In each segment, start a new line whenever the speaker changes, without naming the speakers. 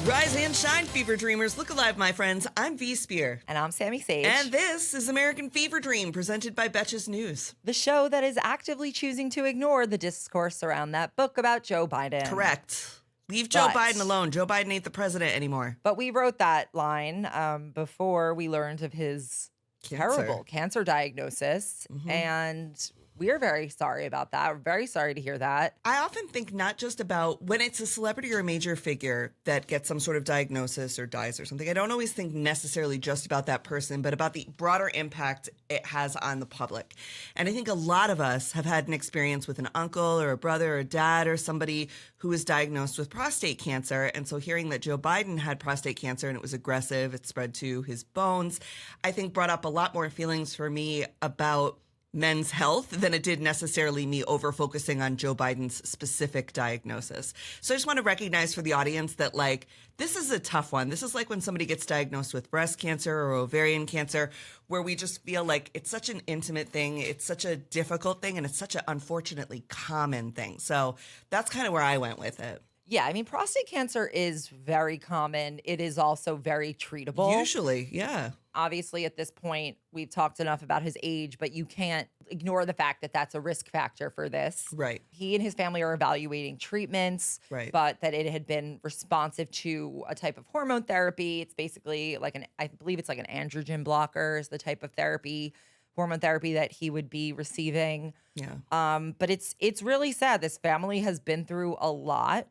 Rise and shine, Fever Dreamers. Look alive, my friends. I'm V Spear.
And I'm Sami Sage.
And this is American Fever Dream, presented by Betches News.
The show that is actively choosing to ignore the discourse around that book about Joe Biden.
Correct. Leave Joe Biden alone. Joe Biden ain't the president anymore.
But we wrote that line before we learned of his terrible cancer diagnosis. Mm-hmm. And we're very sorry about that. We're very sorry to hear that.
I often think not just about when it's a celebrity or a major figure that gets some sort of diagnosis or dies or something. I don't always think necessarily just about that person, but about the broader impact it has on the public. And I think a lot of us have had an experience with an uncle or a brother or a dad or somebody who was diagnosed with prostate cancer. And so hearing that Joe Biden had prostate cancer and it was aggressive, it spread to his bones, I think brought up a lot more feelings for me about men's health than it did necessarily me over focusing on Joe Biden's specific diagnosis. So I just want to recognize for the audience that, like, this is a tough one. This is like when somebody gets diagnosed with breast cancer or ovarian cancer, where we just feel like it's such an intimate thing. It's such a difficult thing. And it's such an unfortunately common thing. So that's kind of where I went with it.
Yeah, I mean, prostate cancer is very common. It is also very treatable.
Usually, yeah.
Obviously, at this point, we've talked enough about his age, but you can't ignore the fact that that's a risk factor for this.
Right.
He and his family are evaluating treatments,
right,
but that it had been responsive to a type of hormone therapy. It's basically like I believe it's like an androgen blocker is the type of therapy, hormone therapy that he would be receiving.
Yeah.
But it's really sad. This family has been through a lot.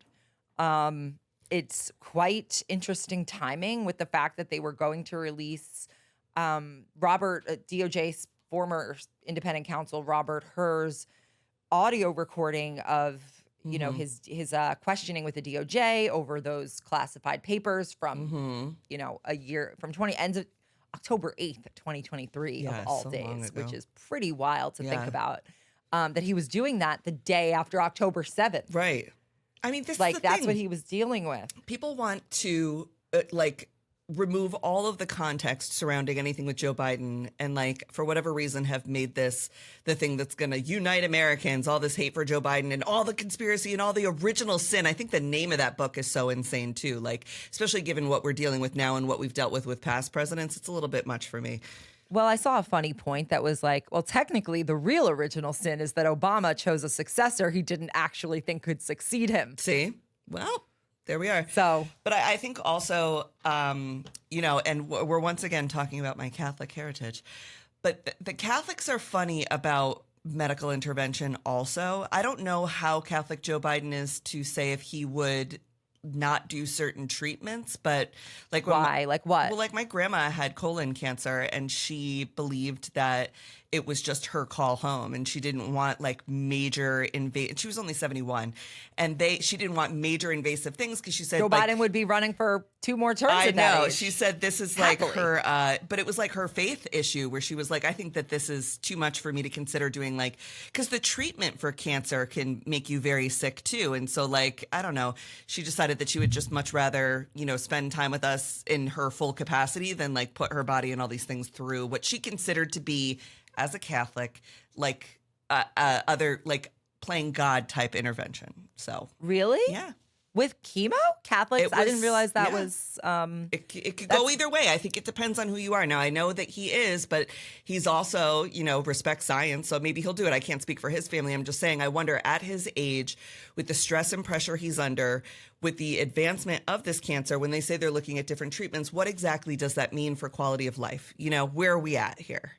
It's quite interesting timing with the fact that they were going to release DOJ's former independent counsel, Robert Hur's audio recording of, you know, his questioning with the DOJ over those classified papers from, you know, a year from ends of October 8th, 2023 of all
so
days, which is pretty wild to think about, that he was doing that the day after October 7th.
Right. I mean, this
like
is the
that's
thing.
what he was dealing with.
People want to remove all of the context surrounding anything with Joe Biden and, like, for whatever reason have made this the thing that's going to unite Americans, all this hate for Joe Biden and all the conspiracy and all the original sin. I think the name of that book is so insane too, like, especially given what we're dealing with now and what we've dealt with past presidents. It's a little bit much for me.
Well, I saw a funny point that was like, well, technically the real original sin is that Obama chose a successor he didn't actually think could succeed him.
See? Well, there we are.
So,
but I think also, you know, and we're once again talking about my Catholic heritage, but the Catholics are funny about medical intervention also. I don't know how Catholic Joe Biden is to say if he would not do certain treatments, but like
why? Like what?
Well, like my grandma had colon cancer and she believed that it was just her call home and she didn't want like major she was only 71 and she didn't want major invasive things because she said
Joe Biden would be running for 2 more terms. I know.
She said this is like her, but it was like her faith issue where she was like, I think that this is too much for me to consider doing, like, because the treatment for cancer can make you very sick too. And so, like, I don't know, she decided that she would just much rather, you know, spend time with us in her full capacity than like put her body and all these things through what she considered to be, as a Catholic, like other, like, playing God type intervention. So
really?
Yeah.
With chemo? Catholics? I didn't realize that was...
It could go either way. I think it depends on who you are. Now, I know that he is, but he's also, you know, respects science, so maybe he'll do it. I can't speak for his family. I'm just saying, I wonder at his age, with the stress and pressure he's under, with the advancement of this cancer, when they say they're looking at different treatments, what exactly does that mean for quality of life? You know, where are we at here?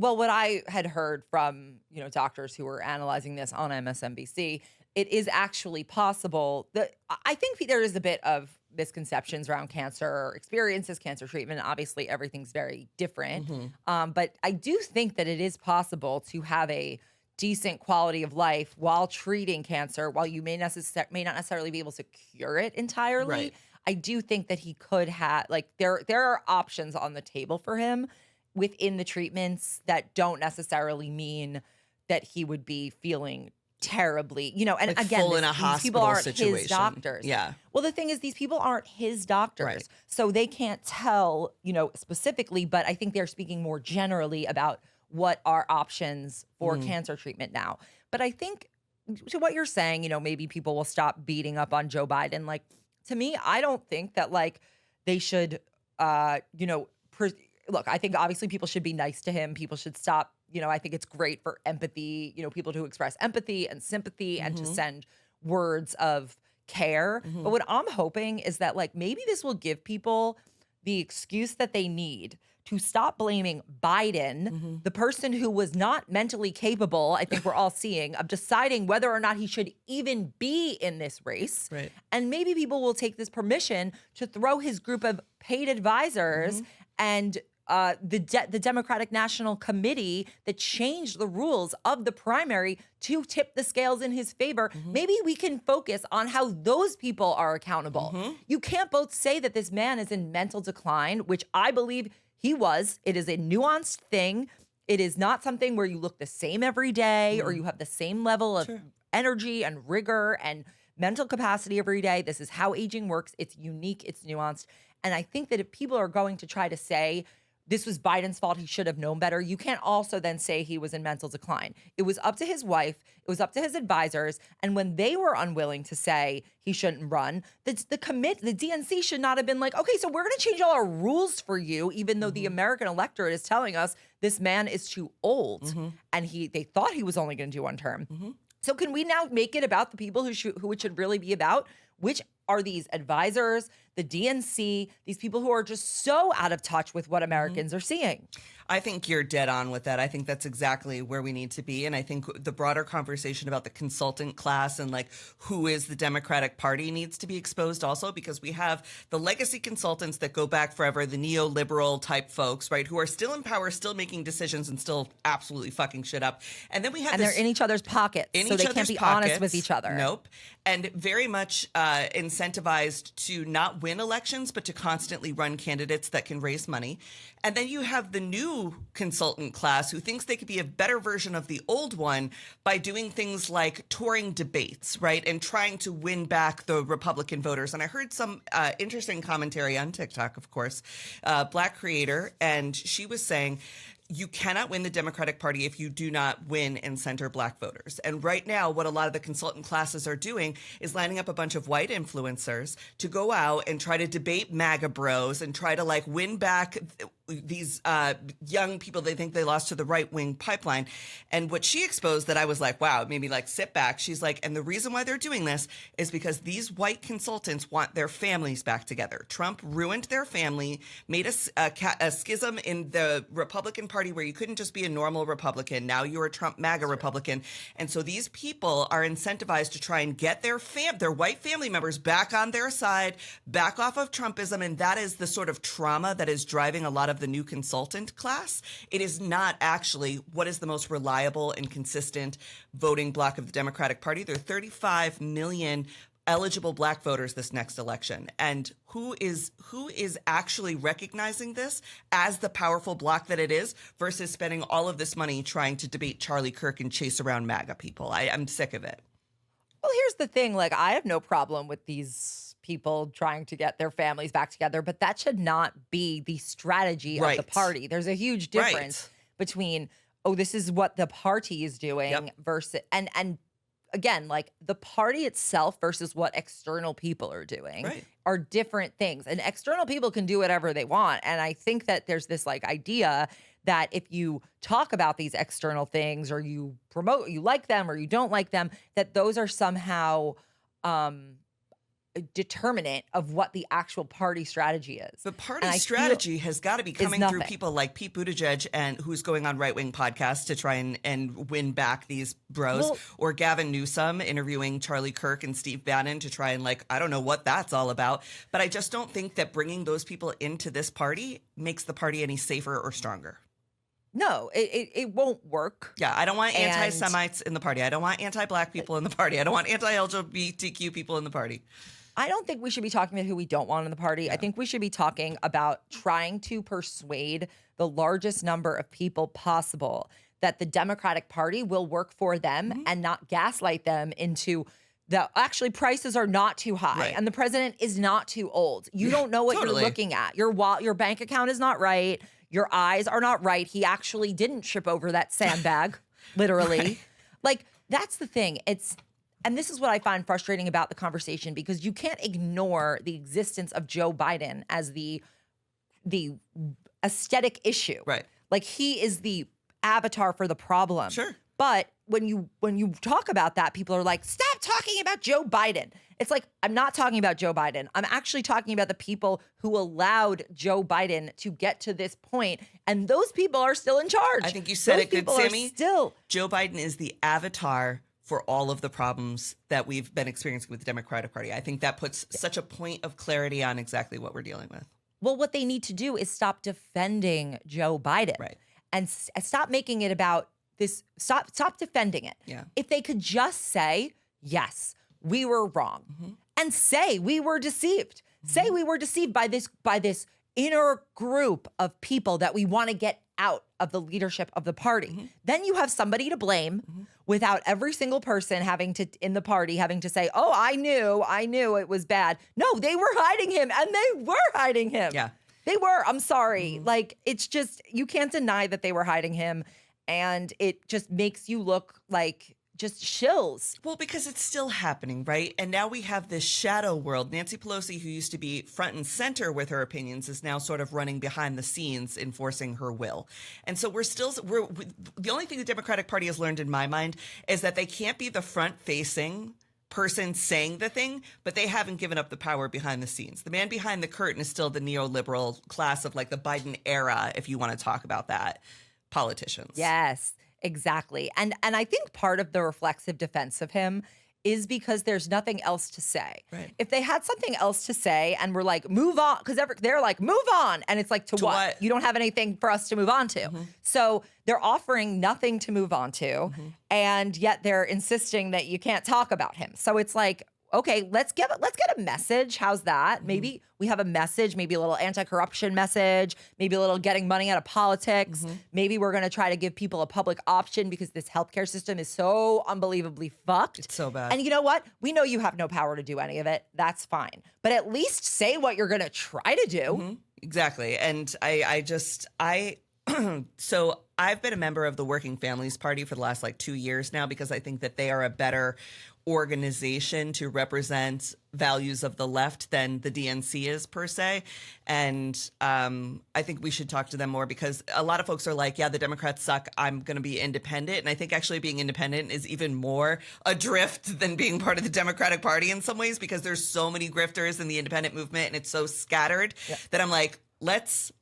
Well, what I had heard from, you know, doctors who were analyzing this on MSNBC, it is actually possible that I think there is a bit of misconceptions around cancer experiences, cancer treatment. Obviously, everything's very different. But I do think that it is possible to have a decent quality of life while treating cancer, while you may not necessarily be able to cure it entirely.
Right.
I do think that he could have, like, there are options on the table for him within the treatments that don't necessarily mean that he would be feeling terribly, you know, and
like
again,
full in a
these people aren't
situation.
his doctors.
Yeah.
Well, the thing is, these people aren't his doctors.
Right.
So they can't tell, you know, specifically, but I think they're speaking more generally about what are options for cancer treatment now. But I think to what you're saying, you know, maybe people will stop beating up on Joe Biden. Like, to me, I don't think that like they should, look, I think obviously people should be nice to him. People should stop. I think it's great for empathy, people to express empathy and sympathy and to send words of care. But what I'm hoping is that like maybe this will give people the excuse that they need to stop blaming Biden, the person who was not mentally capable, I think we're all seeing, of deciding whether or not he should even be in this race.
Right.
And maybe people will take this permission to throw his group of paid advisors and the Democratic National Committee that changed the rules of the primary to tip the scales in his favor. Maybe we can focus on how those people are accountable. You can't both say that this man is in mental decline, which I believe he was. It is a nuanced thing. It is not something where you look the same every day or you have the same level of energy and rigor and mental capacity every day. This is how aging works. It's unique. It's nuanced. And I think that if people are going to try to say, this was Biden's fault, he should have known better, you can't also then say he was in mental decline. It was up to his wife, it was up to his advisors, and when they were unwilling to say he shouldn't run, the DNC should not have been like, okay, so we're going to change all our rules for you, even though the American electorate is telling us this man is too old, and they thought he was only going to do one term. So can we now make it about the people who it should really be about, which are these advisors, the DNC, these people who are just so out of touch with what Americans are seeing?
I think you're dead on with that. I think that's exactly where we need to be. And I think the broader conversation about the consultant class and like who is the Democratic Party needs to be exposed also, because we have the legacy consultants that go back forever, the neoliberal type folks, right, who are still in power, still making decisions and still absolutely fucking shit up. And then we have
they're in each other's pockets, so they can't be honest with each other.
Nope. And very much incentivized to not win elections, but to constantly run candidates that can raise money. And then you have the new consultant class who thinks they could be a better version of the old one by doing things like touring debates, right? And trying to win back the Republican voters. And I heard some interesting commentary on TikTok, of course, Black creator, and she was saying, you cannot win the Democratic Party if you do not win and center Black voters. And right now, what a lot of the consultant classes are doing is lining up a bunch of white influencers to go out and try to debate MAGA bros and try to like win back these young people they think they lost to the right-wing pipeline. And what she exposed that I was like, wow, it made me like sit back. She's like, and the reason why they're doing this is because these white consultants want their families back together. Trump ruined their family, made a schism in the Republican Party where you couldn't just be a normal Republican. Now you're a Trump MAGA Republican. And so these people are incentivized to try and get their white family members back on their side, back off of Trumpism. And that is the sort of trauma that is driving a lot of the new consultant class. It is not actually what is the most reliable and consistent voting bloc of the Democratic Party. There are 35 million eligible Black voters this next election. And who is actually recognizing this as the powerful bloc that it is versus spending all of this money trying to debate Charlie Kirk and chase around MAGA people? I'm sick of it.
Well, here's the thing. Like, I have no problem with these people trying to get their families back together, but that should not be the strategy of the party. There's a huge difference between, this is what the party is doing versus, and again, like the party itself versus what external people are doing are different things. And external people can do whatever they want. And I think that there's this like idea that if you talk about these external things or you promote, you like them or you don't like them, that those are somehow determinant of what the actual party strategy is.
The party strategy has got to be coming through people like Pete Buttigieg, and who's going on right-wing podcasts to try and win back these bros, or Gavin Newsom interviewing Charlie Kirk and Steve Bannon to try and like, I don't know what that's all about. But I just don't think that bringing those people into this party makes the party any safer or stronger.
No, it won't work.
Yeah, I don't want anti-Semites in the party. I don't want anti-Black people in the party. I don't want anti-LGBTQ people in the party.
I don't think we should be talking about who we don't want in the party. Yeah. I think we should be talking about trying to persuade the largest number of people possible that the Democratic Party will work for them and not gaslight them into actually prices are not too high and the president is not too old. You don't know what you're looking at. Your bank account is not right. Your eyes are not right. He actually didn't trip over that sandbag, literally. Like, that's the thing. And this is what I find frustrating about the conversation, because you can't ignore the existence of Joe Biden as the aesthetic issue.
Right.
Like, he is the avatar for the problem.
Sure.
But when you talk about that, people are like, stop talking about Joe Biden. It's like, I'm not talking about Joe Biden. I'm actually talking about the people who allowed Joe Biden to get to this point, and those people are still in charge.
I think you said
those
it good,
people are
Sami.
Still,
Joe Biden is the avatar for all of the problems that we've been experiencing with the Democratic Party. I think that puts such a point of clarity on exactly what we're dealing with.
well, what they need to do is stop defending Joe Biden,
Right.
and stop making it about this. Stop defending it.
Yeah.
If they could just say, yes, we were wrong, and say we were deceived. Say we were deceived by this inner group of people that we want to get out of the leadership of the party. Then you have somebody to blame without every single person in the party having to say, oh, I knew it was bad. No, they were hiding him, and they were hiding him.
Yeah.
They were. I'm sorry. Like, it's just, you can't deny that they were hiding him, and it just makes you look like just shills.
Well, because it's still happening, right? And now we have this shadow world. Nancy Pelosi, who used to be front and center with her opinions, is now sort of running behind the scenes, enforcing her will. And so the only thing the Democratic Party has learned in my mind is that they can't be the front-facing person saying the thing, but they haven't given up the power behind the scenes. The man behind the curtain is still the neoliberal class of like the Biden era, if you want to talk about that, politicians.
Yes. Exactly. And I think part of the reflexive defense of him is because there's nothing else to say.
Right.
If they had something else to say and we're like, move on, because they're like, move on. And it's like, to what? You don't have anything for us to move on to. So they're offering nothing to move on to. And yet they're insisting that you can't talk about him. So it's like, okay, let's get a message. How's that? Maybe we have a message, maybe a little anti-corruption message, maybe a little getting money out of politics. Maybe we're going to try to give people a public option because this healthcare system is so unbelievably fucked.
It's so bad.
And you know what? We know you have no power to do any of it. That's fine. But at least say what you're going to try to do.
Exactly. And so I've been a member of the Working Families Party for the last 2 years now, because I think that they are a better organization to represent values of the left than the DNC is per se. And I think we should talk to them more, because a lot of folks are like, yeah, the Democrats suck, I'm going to be independent. And I think actually being independent is even more adrift than being part of the Democratic Party in some ways, because there's so many grifters in the independent movement and it's so scattered that I'm like, let's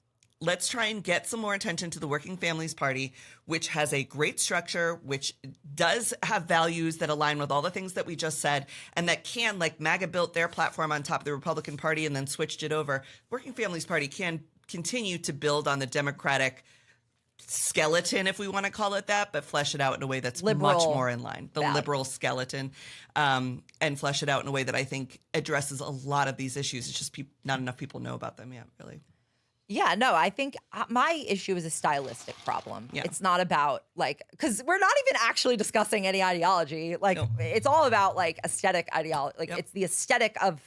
try and get some more attention to the Working Families Party, which has a great structure, which does have values that align with all the things that we just said, and that can, like MAGA built their platform on top of the Republican Party and then switched it over. Working Families Party can continue to build on the Democratic skeleton, if we want to call it that, but flesh it out in a way that's
Liberal
much more in line. The
value.
liberal skeleton, and flesh it out in a way that I think addresses a lot of these issues. It's just not enough people know about them yet, really.
Yeah, no, I think my issue is a stylistic problem.
Yeah.
It's not about because we're not even actually discussing any ideology. It's all about aesthetic ideology. It's the aesthetic of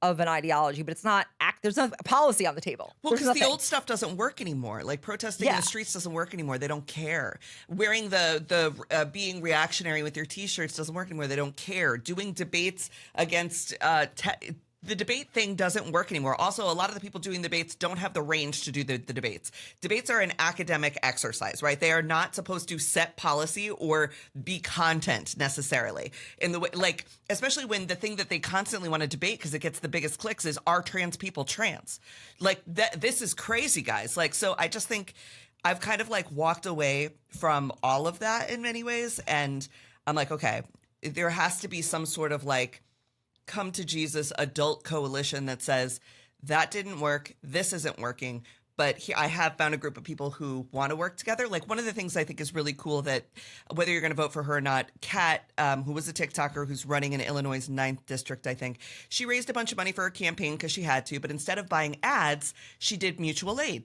an ideology, but it's not there's no policy on the table.
Well, because the old stuff doesn't work anymore. Like protesting in the streets doesn't work anymore. They don't care. Wearing the being reactionary with your T-shirts doesn't work anymore. They don't care. Doing debates against the debate thing doesn't work anymore. Also, a lot of the people doing debates don't have the range to do the debates. Debates are an academic exercise, right? They are not supposed to set policy or be content necessarily. In the way, especially when the thing that they constantly want to debate because it gets the biggest clicks is, are trans people trans? This is crazy, guys. So I just think I've kind of walked away from all of that in many ways, and I'm like, okay, there has to be some sort of come to Jesus adult coalition that says that didn't work, this isn't working, but here I have found a group of people who want to work together. One of the things I think is really cool, that whether you're going to vote for her or not, Kat, who was a TikToker who's running in Illinois' 9th district, I think, she raised a bunch of money for her campaign because she had to, but instead of buying ads, she did mutual aid.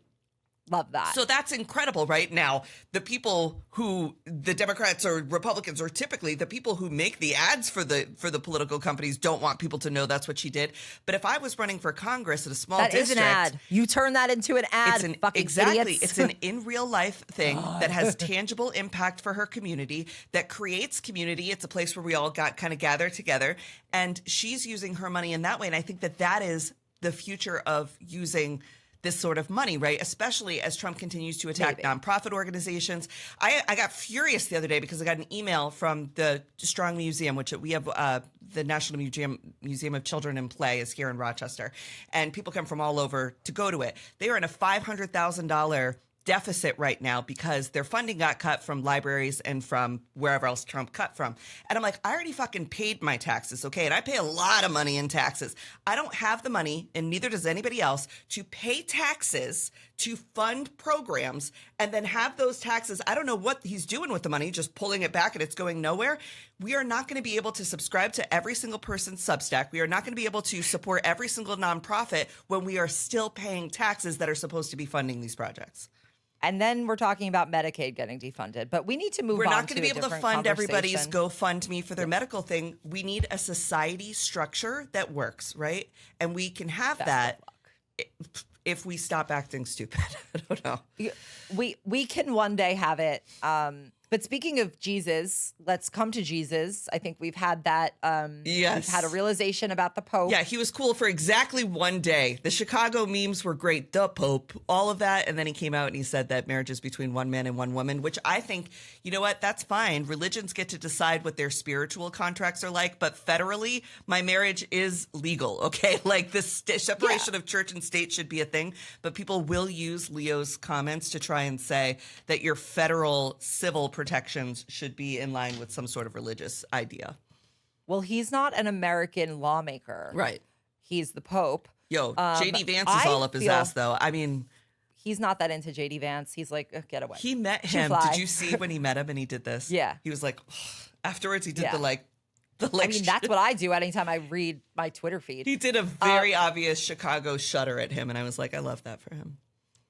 Love that.
So that's incredible, right? Now, the people who the Democrats or Republicans, or typically the people who make the ads for the political companies, don't want people to know that's what she did. But if I was running for Congress at a small district,
that is an ad. You turn that into an ad.
Exactly.
Idiots.
It's an in real life thing that has tangible impact for her community, that creates community. It's a place where we all kind of gather together, and she's using her money in that way. And I think that is the future of using this sort of money, right? Especially as Trump continues to attack nonprofit organizations. I got furious the other day because I got an email from the Strong Museum, which we have the National Museum of Children in Play is here in Rochester. And people come from all over to go to it. They are in a $500,000 deficit right now because their funding got cut from libraries and from wherever else Trump cut from. And I'm like, I already fucking paid my taxes, okay? And I pay a lot of money in taxes. I don't have the money, and neither does anybody else, to pay taxes to fund programs and then have those taxes. I don't know what he's doing with the money, just pulling it back and it's going nowhere. We are not going to be able to subscribe to every single person's Substack. We are not going to be able to support every single nonprofit when we are still paying taxes that are supposed to be funding these projects.
And then we're talking about Medicaid getting defunded. But we need to move on.
We're not going
to
be able to fund everybody's GoFundMe for their medical thing. We need a society structure that works, right? And we can have that if we stop acting stupid. I don't know.
We can one day have it. But speaking of Jesus, let's come to Jesus. I think we've had that.
Yes.
We've had a realization about the Pope.
Yeah, he was cool for exactly one day. The Chicago memes were great. The Pope, all of that. And then he came out and he said that marriage is between one man and one woman, which I think, you know what, that's fine. Religions get to decide what their spiritual contracts are like. But federally, my marriage is legal, okay? Like the separation of church and state should be a thing. But people will use Leo's comments to try and say that your federal civil protections should be in line with some sort of religious idea.
Well, he's not an American lawmaker.
Right.
He's the Pope.
Yo, J.D. Vance is all up his ass, though. I mean,
he's not that into J.D. Vance. He's like, get away.
He met him. Did you see when he met him and he did this?
Yeah.
He was like, afterwards he did the like.
I mean, that's what I do anytime I read my Twitter feed.
He did a very obvious Chicago shudder at him, and I was like, I love that for him.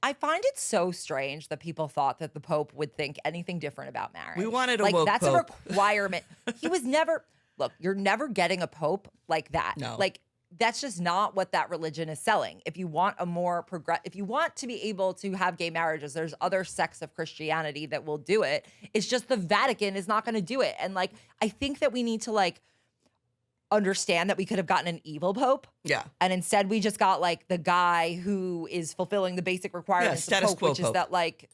I find it so strange that people thought that the Pope would think anything different about marriage.
We wanted a woke
that's
Pope.
A requirement. He was never, look, you're never getting a Pope like that.
No.
Like, that's just not what that religion is selling. If you want a more if you want to be able to have gay marriages, there's other sects of Christianity that will do it. It's just the Vatican is not going to do it. And like, I think that we need to like understand that we could have gotten an evil Pope.
Yeah.
And instead we just got like the guy who is fulfilling the basic requirements of Pope, which is that like,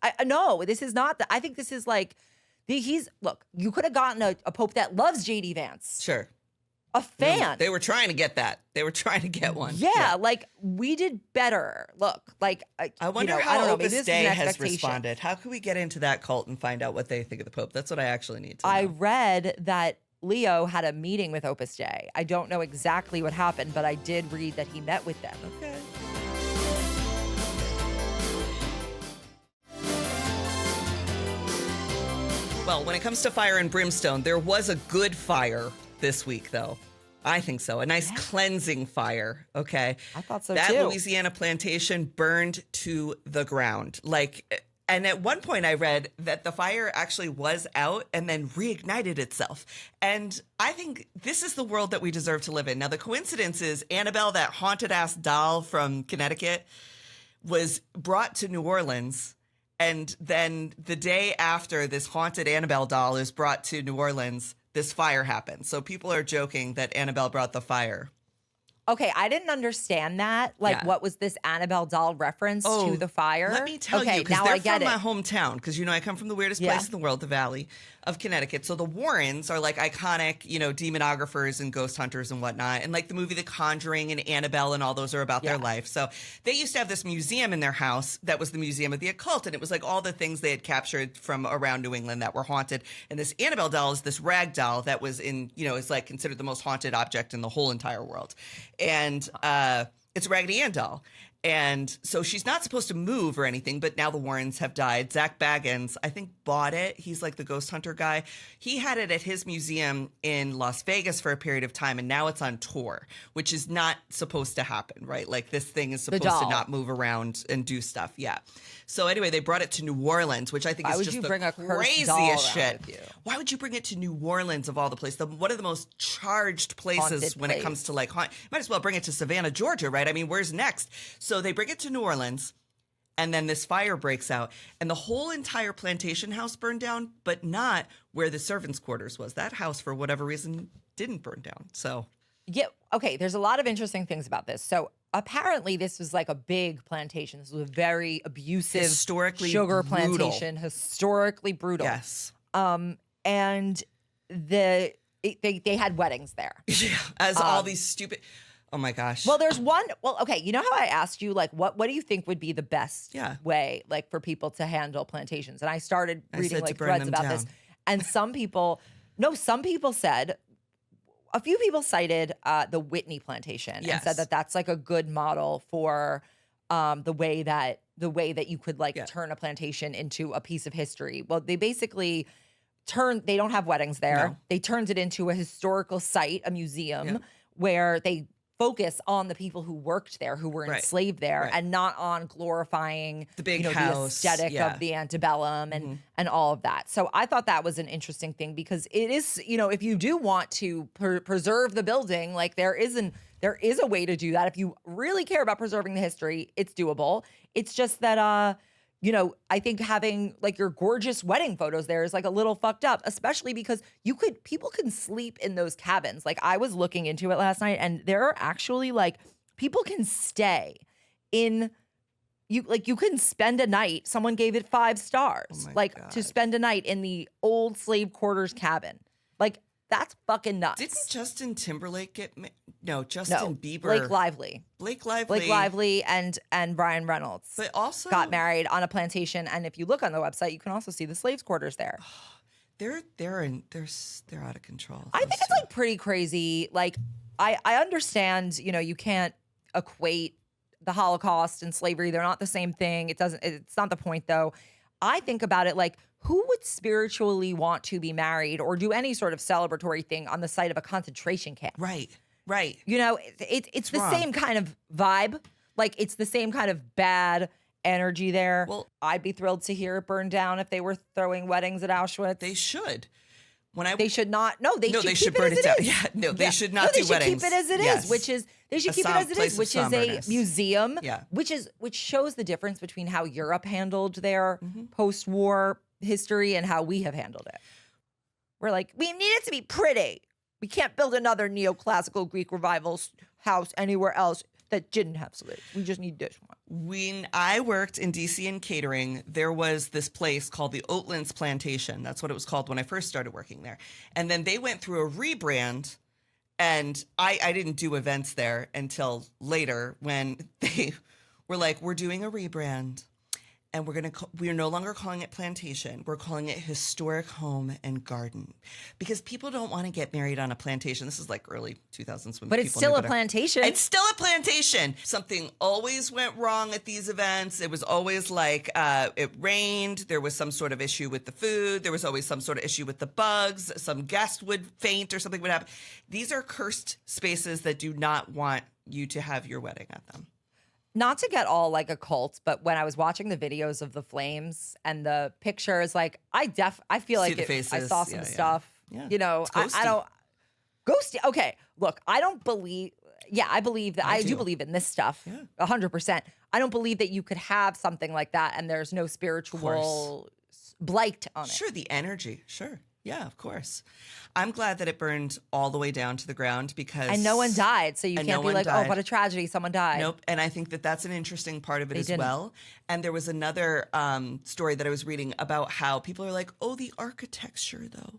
I know this is not I think this is like, look, you could have gotten a Pope that loves J.D. Vance.
Sure.
A fan.
They were trying to get that. They were trying to get one.
Yeah, like we did better. Look, like
I wonder how Opus Dei has responded. How can we get into that cult and find out what they think of the Pope? That's what I actually need to know.
I read that Leo had a meeting with Opus Dei. I don't know exactly what happened, but I did read that he met with them.
Okay. Well, when it comes to fire and brimstone, there was a good fire this week, though. I think so. A nice cleansing fire. Okay.
I thought so
that
too.
That Louisiana plantation burned to the ground. And at one point I read that the fire actually was out and then reignited itself. And I think this is the world that we deserve to live in. Now, the coincidence is Annabelle, that haunted ass doll from Connecticut, was brought to New Orleans. And then the day after this haunted Annabelle doll is brought to New Orleans, this fire happened. So people are joking that Annabelle brought the fire.
Okay, I didn't understand that. Like, what was this Annabelle doll reference to the fire?
Let me tell you, because they're from my hometown. Because, I come from the weirdest place in the world, the Valley of Connecticut. So the Warrens are like iconic, demonographers and ghost hunters and whatnot. And like the movie The Conjuring and Annabelle and all those are about their life. So they used to have this museum in their house that was the Museum of the Occult. And it was like all the things they had captured from around New England that were haunted. And this Annabelle doll is this rag doll that was is like considered the most haunted object in the whole entire world. And it's a Raggedy Ann doll. And so she's not supposed to move or anything, but now the Warrens have died. Zach Baggins, I think, bought it. He's like the ghost hunter guy. He had it at his museum in Las Vegas for a period of time, and now it's on tour, which is not supposed to happen, right? Like this thing is supposed to not move around and do stuff. Yeah. So anyway, they brought it to New Orleans, which I think is just the craziest shit. Why would you bring it to New Orleans of all the places? One of the most charged places when it comes to like haunt. Might as well bring it to Savannah, Georgia, right? I mean, where's next? So they bring it to New Orleans, and then this fire breaks out, and the whole entire plantation house burned down, but not where the servants' quarters was. That house, for whatever reason, didn't burn down. So
yeah, okay. There's a lot of interesting things about this. So apparently, this was like a big plantation. This was a very abusive,
historically
sugar
brutal.
plantation, historically brutal.
Yes.
And they had weddings there.
Yeah, as all these stupid. Oh my gosh.
Well, there's one. Well, okay. You know how I asked you, like, what do you think would be the best way, like, for people to handle plantations? And I started reading like threads about this. And some people said, a few people cited the Whitney plantation and said that that's like a good model for the way that you could like turn a plantation into a piece of history. Well, they basically they don't have weddings there. No. They turned it into a historical site, a museum where they focus on the people who worked there, who were enslaved there, and not on glorifying
the big house,
the aesthetic of the antebellum and all of that. So I thought that was an interesting thing because it is, if you do want to preserve the building, like there is a way to do that. If you really care about preserving the history, it's doable. It's just that, I think having like your gorgeous wedding photos there is like a little fucked up, especially because people can sleep in those cabins. Like I was looking into it last night and there are actually like people can stay in you couldn't spend a night. Someone gave it 5 stars, to spend a night in the old slave quarters cabin. Like that's fucking nuts.
Didn't Justin Timberlake get Bieber. Blake Lively
and Ryan Reynolds.
But also
got married on a plantation. And if you look on the website, you can also see the slaves' quarters there.
They're out of control.
I think it's like pretty crazy. Like I understand, you can't equate the Holocaust and slavery. They're not the same thing. It's not the point though. I think about it like, who would spiritually want to be married or do any sort of celebratory thing on the site of a concentration camp?
Right.
It's the same kind of vibe. Like it's the same kind of bad energy there. Well, I'd be thrilled to hear it burn down if they were throwing weddings at Auschwitz.
They should.
They should not. No, they should
burn
it
down.
Is.
Yeah, no, they should not do weddings.
They should keep it as it is, which is they should keep it as it is, which is a museum.
Yeah.
which shows the difference between how Europe handled their post-war history and how we have handled it. We're like, we need it to be pretty. We can't build another neoclassical Greek revival house anywhere else that didn't have slaves. We just need this one.
When I worked in DC in catering, there was this place called the Oatlands Plantation. That's what it was called when I first started working there. And then they went through a rebrand, and I didn't do events there until later when they were like, we're doing a rebrand. And we're no longer calling it plantation. We're calling it historic home and garden because people don't want to get married on a plantation. This is like early 2000s.
But it's still a plantation.
It's still a plantation. Something always went wrong at these events. It was always like it rained. There was some sort of issue with the food. There was always some sort of issue with the bugs. Some guest would faint or something would happen. These are cursed spaces that do not want you to have your wedding at them.
Not to get all like a cult, but when I was watching the videos of the flames and the pictures, like I feel like I saw some stuff.
Yeah.
I don't ghosty. Okay, look, I don't believe. Yeah, I believe that I do believe in this stuff 100%. I don't believe that you could have something like that and there's no spiritual blight on it.
Sure, the energy. Sure. Yeah, of course. I'm glad that it burned all the way down to the ground because...
And no one died, so you can't be like, oh, what a tragedy, someone died.
Nope, and I think that that's an interesting part of it well. And there was another story that I was reading about how people are like, oh, the architecture, though.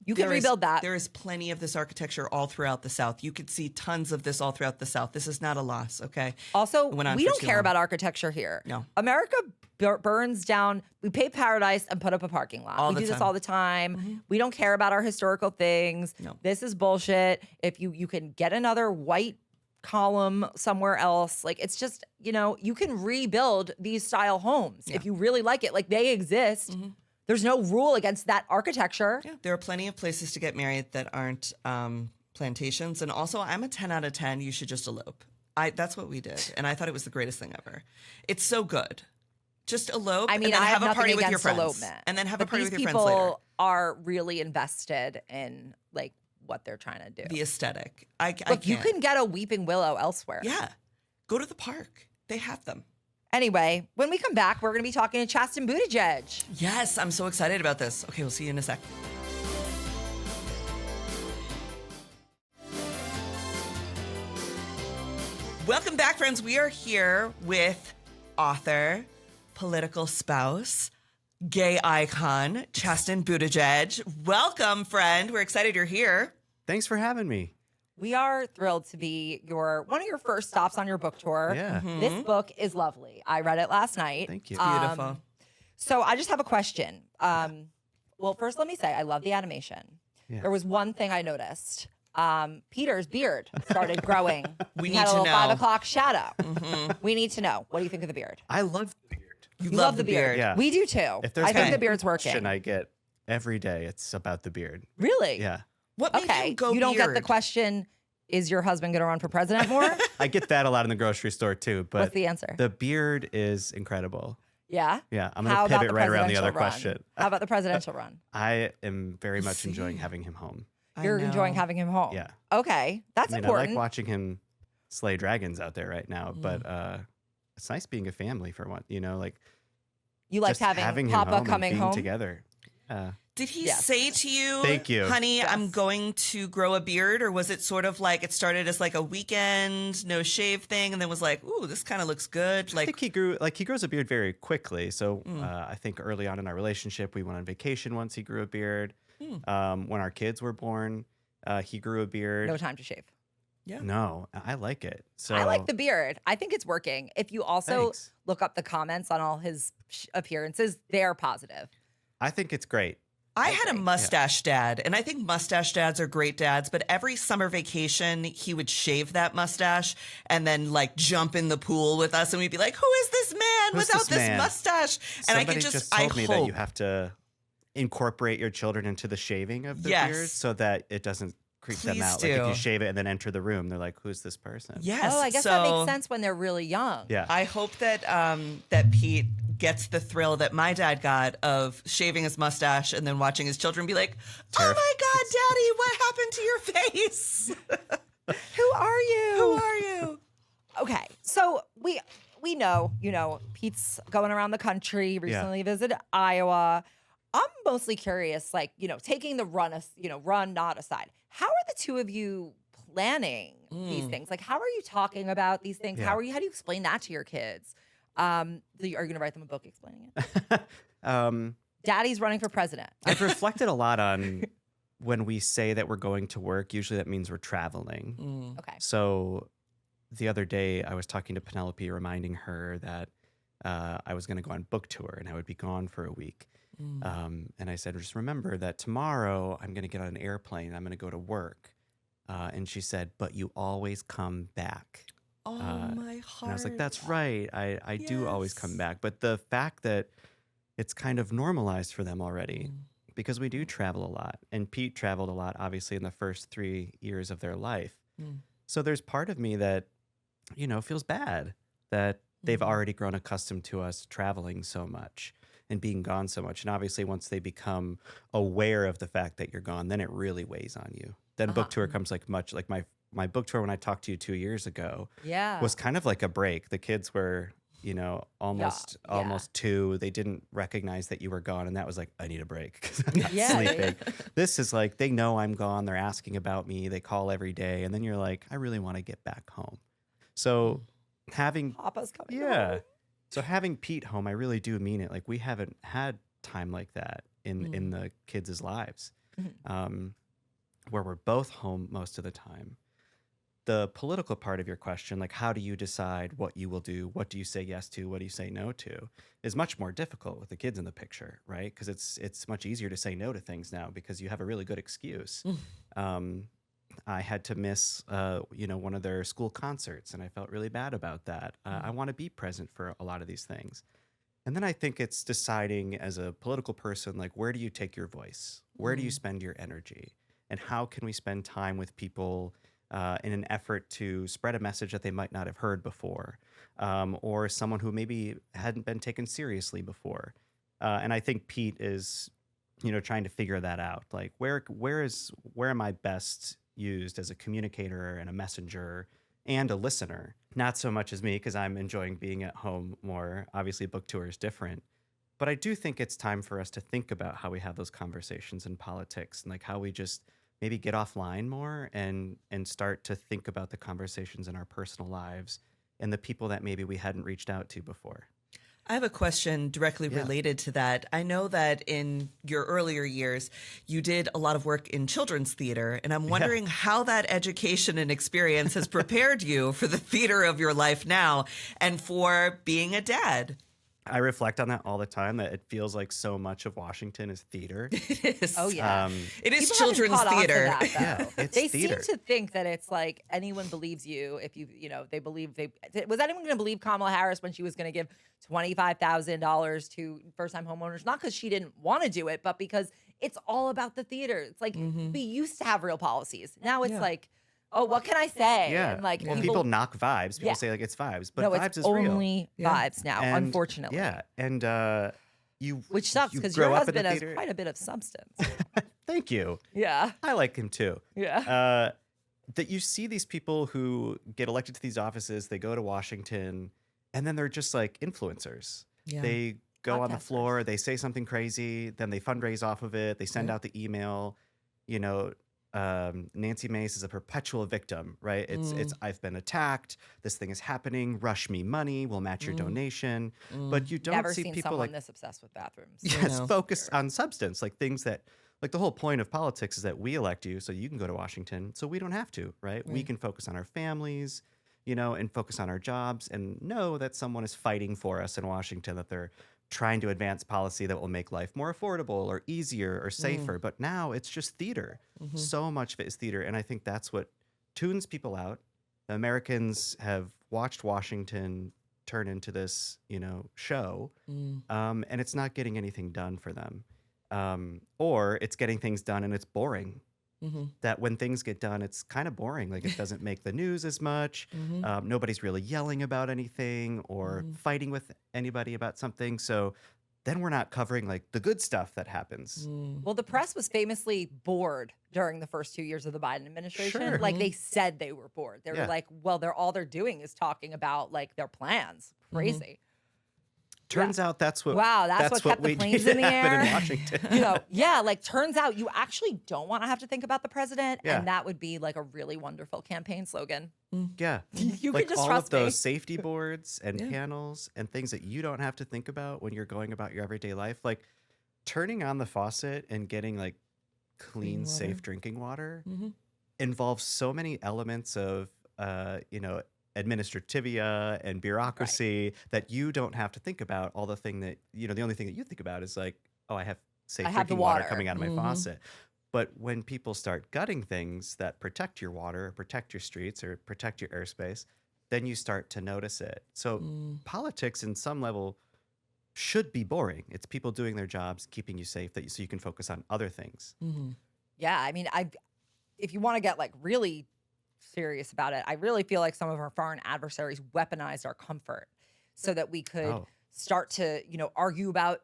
You can rebuild that.
There is plenty of this architecture all throughout the South. You could see tons of this all throughout the South. This is not a loss, okay?
Also, we don't care about architecture here.
No.
America burns down. We pay paradise and put up a parking lot. We do this all the time. Mm-hmm. We don't care about our historical things.
No.
This is bullshit. If you can get another white column somewhere else. Like, it's just, you can rebuild these style homes if you really like it. Like, they exist. There's no rule against that architecture.
Yeah, there are plenty of places to get married that aren't plantations. And also, I'm a 10 out of 10. You should just elope. That's what we did. And I thought it was the greatest thing ever. It's so good. Just elope
I mean,
and then
I
have
have
a party
nothing
with your
against
friends.
elopement.
And then have a
But
party
these
with your friends later.
people are really invested in, like, what they're trying to do.
The aesthetic.
Look, you can get a weeping willow elsewhere.
Yeah. Go to the park. They have them.
Anyway, when we come back, we're going to be talking to Chasten Buttigieg.
Yes, I'm so excited about this. Okay, we'll see you in a sec. Welcome back, friends. We are here with author, political spouse, gay icon, Chasten Buttigieg. Welcome, friend. We're excited you're here.
Thanks for having me.
We are thrilled to be one of your first stops on your book tour.
Yeah.
This book is lovely. I read it last night.
Thank you.
Beautiful.
So I just have a question. Well, first let me say I love the animation.
Yeah.
There was one thing I noticed. Peter's beard started growing.
We
He
need
had a
to
little
know.
5 o'clock shadow. We need to know. What do you think of the beard?
I love the beard.
You
love the beard.
Yeah.
We do too.
If there's
I think
one
the beard's
question
working.
I get every day, it's about the beard.
Really?
Yeah.
What made
Okay.
him go
You don't get the
beard?
question, is your husband going to run for president more?
I get that a lot in the grocery store too, but
What's the answer?
the beard is incredible.
Yeah?
Yeah. I'm
How
going to
about
pivot
the
right around the
presidential
other
run?
question.
How about the presidential run?
I am very much
See?
enjoying having him home.
I
You're
know.
enjoying having him home.
Yeah.
Okay. That's
I mean,
important.
I like watching him slay dragons out there right now, but it's nice being a family for one, like
You liked
just
having
him
Papa
home
coming
and being
home?
together.
Did he
Yes.
say to you,
Thank you.
honey, I'm
Yes.
going to grow a beard? Or was it sort of like it started as like a weekend, no shave thing, and then was like, ooh, this kind of looks good?
I
Like,
think he grows a beard very quickly. So I think early on in our relationship, we went on vacation once he grew a beard. When our kids were born, he grew a beard.
No time to shave.
yeah.
No, I like it. So
I like the beard. I think it's working. If you also
Thanks.
look up the comments on all his appearances, they are positive.
I think it's great.
I had a
agree.
mustache dad, and I think mustache dads are great dads, but every summer vacation, he would shave that mustache and then like jump in the pool with us, and we'd be like, who is this man
Who's
without
this
this
man?
mustache? And I
Somebody
could just,
told
I
me
hope.
that you have to incorporate your children into the shaving of the
Yes.
beard so that it doesn't creep them
Please
out. Like if
do.
you shave it and then enter the room, they're like, who's this person?
Yes.
Oh, I guess
so
that makes sense when they're really young.
Yeah.
I hope that that Pete gets the thrill that my dad got of shaving his mustache and then watching his children be like, "Oh my God, Daddy, what happened to your face?
Who are you?
Who are you?"
Okay, so we know, Pete's going around the country. He recently visited Iowa. I'm mostly curious, like, taking the run not aside. How are the two of you planning these things? Like, how are you talking about these things?
Yeah.
How do you explain that to your kids? Are you going to write them a book explaining it? Daddy's running for president.
I've reflected a lot on when we say that we're going to work, usually that means we're traveling.
Okay.
So the other day I was talking to Penelope, reminding her that I was going to go on book tour and I would be gone for a week. And I said, just remember that tomorrow I'm going to get on an airplane. I'm going to go to work. And she said, but you always come back.
Oh, my heart.
And I was like, that's right. I do always come
Yes.
back. But the fact that it's kind of normalized for them already because we do travel a lot. And Pete traveled a lot, obviously, in the first 3 years of their life. So there's part of me that, feels bad that they've already grown accustomed to us traveling so much and being gone so much. And obviously, once they become aware of the fact that you're gone, then it really weighs on you. Then book tour comes like my book tour when I talked to you 2 years ago
Yeah.
was kind of like a break. The kids were, almost 2. They didn't recognize that you were gone. And that was like, I need a break because I'm not
Yeah, yeah,
sleeping. This is like, they know I'm gone. They're asking about me. They call every day. And then you're like, I really want to get back home. So having,
Papa's coming.
yeah.
home.
So having Pete home, I really do mean it. Like we haven't had time like that in the kids' lives, where we're both home most of the time. The political part of your question, like how do you decide what you will do? What do you say yes to? What do you say no to? Is much more difficult with the kids in the picture, right? Because it's much easier to say no to things now because you have a really good excuse. I had to miss, one of their school concerts, and I felt really bad about that. I want to be present for a lot of these things. And then I think it's deciding as a political person, like, where do you take your voice? Where do you spend your energy? And how can we spend time with people in an effort to spread a message that they might not have heard before, or someone who maybe hadn't been taken seriously before? And I think Pete is, trying to figure that out. Like, where am I best used as a communicator and a messenger and a listener? Not so much as me, because I'm enjoying being at home more. Obviously, book tour is different. But I do think it's time for us to think about how we have those conversations in politics, and like how we just maybe get offline more and start to think about the conversations in our personal lives and the people that maybe we hadn't reached out to before.
I have a question directly related to that. I know that in your earlier years, you did a lot of work in children's theater, and I'm wondering how that education and experience has prepared you for the theater of your life now and for being a dad.
I reflect on that all the time, that it feels like so much of Washington is theater.
It is.
Oh, yeah.
It is
People
children's
haven't caught on to
theater.
that, though.
Yeah, it's
They
theater.
seem to think that it's like anyone believes you if they believe was anyone going to believe Kamala Harris when she was going to give $25,000 to first-time homeowners? Not because she didn't want to do it, but because it's all about the theater. It's like we used to have real policies. Now it's like, oh, what can I say?
Yeah.
And like
Well, people knock vibes. People say like it's vibes, but
no,
vibes
it's
is real.
only vibes now,
And-
unfortunately.
Yeah, and
Which sucks
you
because
grow
your
up in the
husband has
theater.
quite a bit of substance.
Thank you.
Yeah.
I like him too.
Yeah.
That you see these people who get elected to these offices, they go to Washington, and then they're just like influencers.
Yeah.
They go on the
Podcasters.
floor, they say something crazy, then they fundraise off of it, they send out the email. Nancy Mace is a perpetual victim, right? It's I've been attacked, this thing is happening, rush me money, we'll match your donation. But you don't
Never
see
seen
people
someone
like
this obsessed with bathrooms.
yes,
know.
focus on substance, like things that, like the whole point of politics is that we elect you so you can go to Washington, so we don't have to, right? We can focus on our families, and focus on our jobs and know that someone is fighting for us in Washington, that they're trying to advance policy that will make life more affordable or easier or safer. But now it's just theater. So much of it is theater. And I think that's what tunes people out. The Americans have watched Washington turn into this, show, and it's not getting anything done for them. Or it's getting things done and it's boring. That when things get done, it's kind of boring. Like it doesn't make the news as much. Nobody's really yelling about anything or fighting with anybody about something. So then we're not covering like the good stuff that happens.
Well, the press was famously bored during the first 2 years of the Biden administration.
Sure.
Like they said they were bored. They were like, well, all they're doing is talking about like their plans. Crazy.
Turns out that's what
that's what kept the
we
planes
need
in
to
the
happen
air.
in Washington.
Like turns out you actually don't want to have to think about the president.
Yeah.
And that would be like a really wonderful campaign slogan.
Yeah.
You
like
can just
all
trust
of those
me.
safety boards and panels and things that you don't have to think about when you're going about your everyday life. Like turning on the faucet and getting like clean, safe drinking water involves so many elements of, administrativia and bureaucracy that you don't have to think about. All the thing that, the only thing that you think about is like, oh, I have safe
I have the
drinking water
water.
coming out of my faucet. But when people start gutting things that protect your water, protect your streets, or protect your airspace, then you start to notice it. So politics, in some level, should be boring. It's people doing their jobs, keeping you safe, so you can focus on other things.
Yeah, I mean, if you want to get like really serious about it, I really feel like some of our foreign adversaries weaponized our comfort so that we could start to, argue about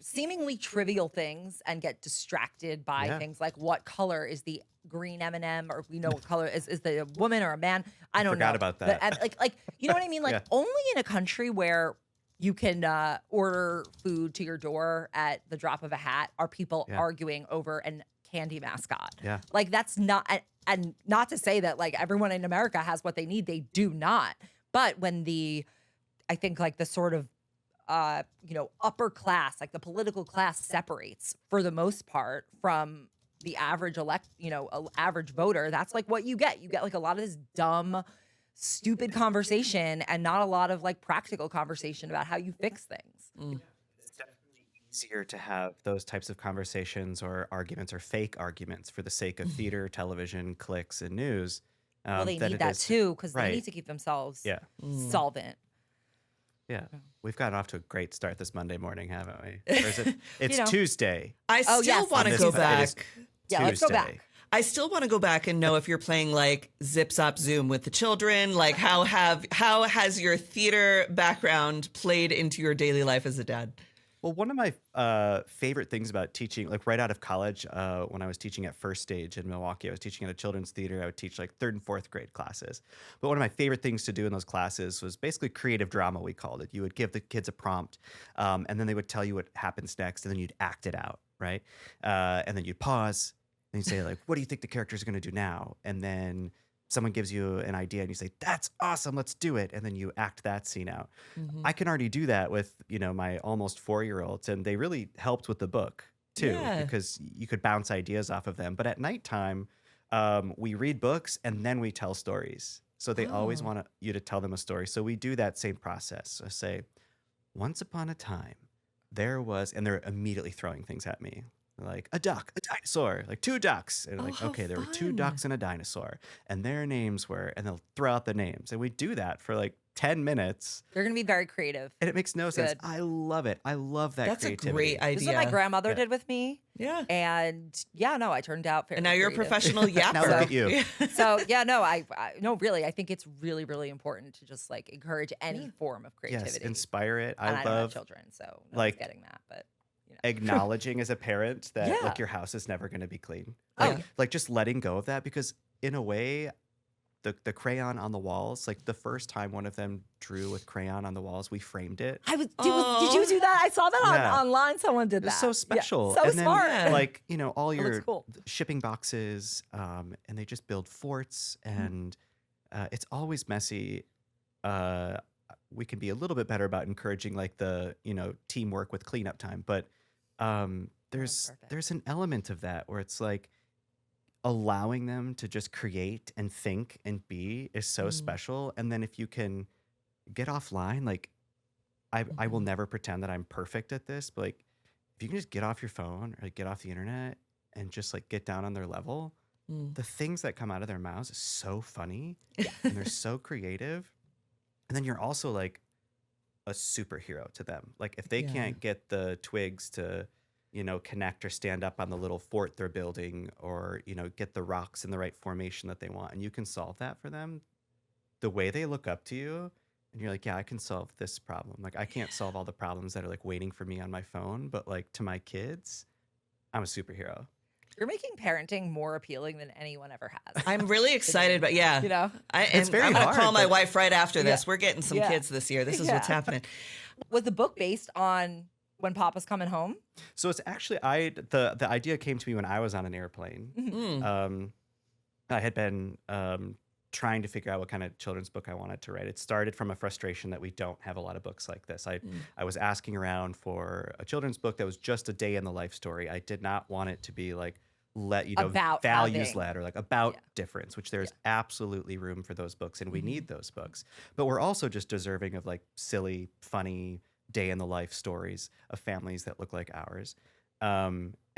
seemingly trivial things and get distracted by things like what color is the green M&M, or what color is the woman or a man. I don't know.
Forgot about that.
And like you know what I mean? Like only in a country where you can order food to your door at the drop of a hat are people arguing over an candy mascot.
Yeah.
Like that's not, and not to say that like everyone in America has what they need. They do not. But when I think like the sort of, upper class, like the political class separates for the most part from the average average voter, that's like what you get. You get like a lot of this dumb, stupid conversation and not a lot of like practical conversation about how you fix things.
easier to have those types of conversations or arguments or fake arguments for the sake of theater, television, clicks, and news.
Well, they
than
need
it
that
is to-
too because they
right.
need to keep themselves
Yeah.
solvent.
Yeah. We've gotten off to a great start this Monday morning, haven't we? Or is it? It's
know.
Tuesday.
I still
yes,
want to
This
go
is- it is
back.
Yeah, let's go
Tuesday.
back.
I still want to go back and know if you're playing like Zip Zop Zoom with the children. Like how has your theater background played into your daily life as a dad?
Well, one of my favorite things about teaching, like right out of college, when I was teaching at First Stage in Milwaukee, I was teaching at a children's theater. I would teach like 3rd and 4th grade classes. But one of my favorite things to do in those classes was basically creative drama, we called it. You would give the kids a prompt, and then they would tell you what happens next, and then you'd act it out, right? And then you'd pause, and you'd say, like, what do you think the characters are going to do now? And then someone gives you an idea and you say, that's awesome, let's do it. And then you act that scene out. I can already do that with, my almost 4-year-olds. And they really helped with the book too,
Yeah.
because you could bounce ideas off of them. But at nighttime, we read books and then we tell stories. So they always want you to tell them a story. So we do that same process. So say, once upon a time, there was, and they're immediately throwing things at me. Like a duck, a dinosaur, like 2 ducks. And like,
how
okay, there were 2
fun.
ducks and a dinosaur. And their names were, and they'll throw out the names. And we do that for like 10 minutes.
They're going to be very creative.
And it makes no sense.
Good.
I love it. I love that
That's a
creativity.
great idea.
This is what my grandmother
Yeah.
did with me.
Yeah.
And I turned out very
And now you're a
creative.
professional yapper.
Now look at you.
So no, really, I think it's really, really important to just like encourage any form of creativity.
Yes, inspire it.
And I
I
don't have
love
children, so no
like,
one's getting that. But
acknowledging as a parent that
Yeah.
like your house is never going to be clean.
Oh.
Like just letting go of that, because in a way, the crayon on the walls, like the first time one of them drew with crayon on the walls, we framed it.
did you do that? I saw that
Yeah.
online. Someone did
It
that.
was so special.
So
and
smart.
Then, like, all
looks
your
cool.
shipping boxes, and they just build forts, and it's always messy. We can be a little bit better about encouraging like the, teamwork with cleanup time. But there's
perfect.
an element of that where it's like allowing them to just create and think and be is so special. And then if you can get offline, like I will never pretend that I'm perfect at this, but like if you can just get off your phone or like, get off the internet and just like get down on their level, the things that come out of their mouths is so funny and they're so creative. And then you're also like a superhero to them. Like if they
Yeah.
can't get the twigs to, connect or stand up on the little fort they're building, or, get the rocks in the right formation that they want, and you can solve that for them, the way they look up to you, and you're like, yeah, I can solve this problem. Like I can't solve all the problems that are like waiting for me on my phone, but like to my kids, I'm a superhero.
You're making parenting more appealing than anyone ever has.
I'm really excited, but yeah.
It's very
I'm going to
hard,
call my
but-
wife right after this.
Yeah.
We're getting some
Yeah.
kids this year. This is what's
Yeah.
happening.
Was the book based on When Papa's Coming Home?
So it's actually the idea came to me when I was on an airplane. I had been trying to figure out what kind of children's book I wanted to write. It started from a frustration that we don't have a lot of books like this. I was asking around for a children's book that was just a day in the life story. I did not want it to be like
About
values
having-
led or like about
Yeah.
difference, which there's absolutely room for those books, and we need those books. But we're also just deserving of like silly, funny day in the life stories of families that look like ours.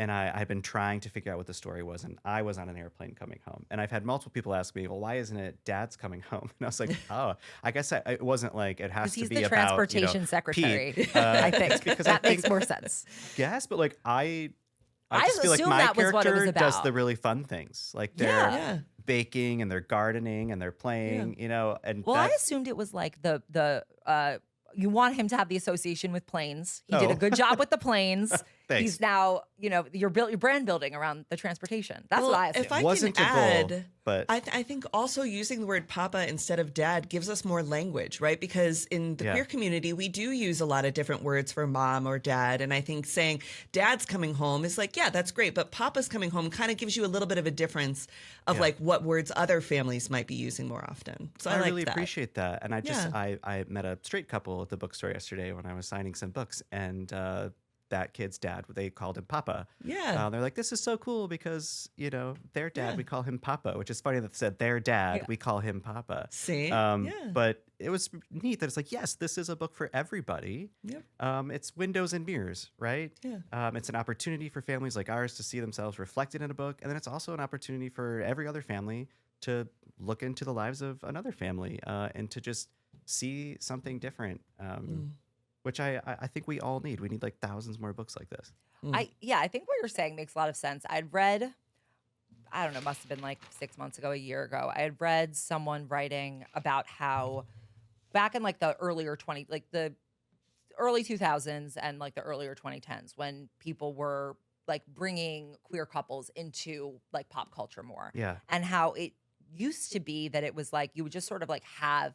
And I've been trying to figure out what the story was, and I was on an airplane coming home, and I've had multiple people ask me, well, why isn't it Dad's coming home? And I was like, oh, I guess it wasn't like it has
Because
to
he's
be
the
about
transportation
Pete.
secretary. I think
It's because
that
I
makes
think-
more sense.
Yes, but like I
I
just feel like
assumed
my
that was what it was
character does
about.
the really fun things. Like they're
Yeah.
baking and they're gardening and they're playing, and
Well, I
that's
assumed it was like the you want him to have the association with planes. He did a
Oh.
good job with the planes.
Thanks.
He's now, you're brand building around the transportation. That's
Well,
what I assumed.
if I
wasn't
can
a goal,
add,
but
I think also using the word papa instead of dad gives us more language, right? Because in the
Yeah.
queer community, we do use a lot of different words for mom or dad. And I think saying dad's coming home is like, yeah, that's great. But papa's coming home kind of gives you a little bit of a difference of
Yeah.
like what words other families might be using more often. So I, like
really
that.
appreciate that. And I just
Yeah.
I met a straight couple at the bookstore yesterday when I was signing some books, and that kid's dad, they called him Papa.
Yeah.
They're like, this is so cool because, their dad,
Yeah.
we call him Papa, which is funny that they said their dad, we call him Papa.
See?
But it was neat that it's like, yes, this is a book for everybody.
Yep.
It's windows and mirrors, right?
Yeah.
It's an opportunity for families like ours to see themselves reflected in a book. And then it's also an opportunity for every other family to look into the lives of another family and to just see something different. Which I think we all need. We need like thousands more books like this.
I think what you're saying makes a lot of sense. I'd read, I don't know, must have been like 6 months ago, a year ago. I had read someone writing about how back in like the the early 2000s and like the earlier 2010s, when people were like bringing queer couples into like pop culture more.
Yeah.
And how it used to be that it was like you would just sort of like have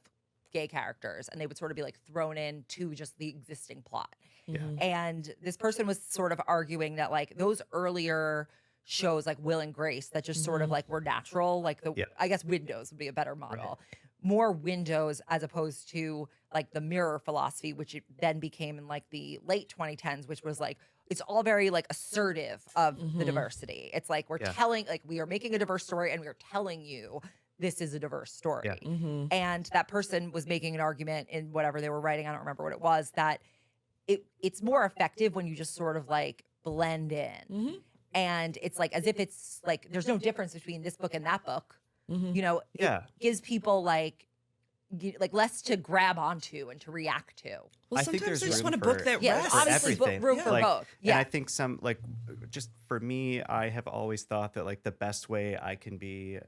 gay characters and they would sort of be like thrown into just the existing plot.
Yeah.
And this person was sort of arguing that like those earlier shows like Will and Grace that just sort of like were natural, like I guess Windows would be a better model. Right. More windows as opposed to like the mirror philosophy, which it then became in like the late 2010s, which was like it's all very like assertive of the diversity. It's like we're telling, like we are making a diverse story and we are telling you this is a diverse story.
Yeah.
And that person was making an argument in whatever they were writing, I don't remember what it was, that it's more effective when you just sort of like blend in. And it's like as if it's like there's no difference between this book and that book. It gives people like less to grab onto and to react to.
Well,
I think
sometimes
there's
I just
room
want a
for-
book that
Yeah,
rests.
obviously
everything.
room for both. Yeah.
And I think just for me, I have always thought that like the best way I can be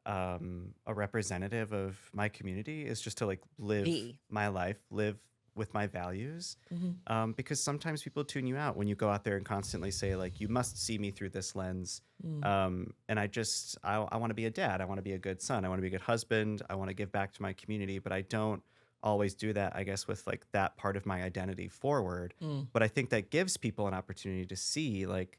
a representative of my community is just to like live my life, live with my values. Because sometimes people tune you out when you go out there and constantly say like, you must see me through this lens. And I want to be a dad. I want to be a good son. I want to be a good husband. I want to give back to my community, but I don't always do that, I guess, with like that part of my identity forward. But I think that gives people an opportunity to see like,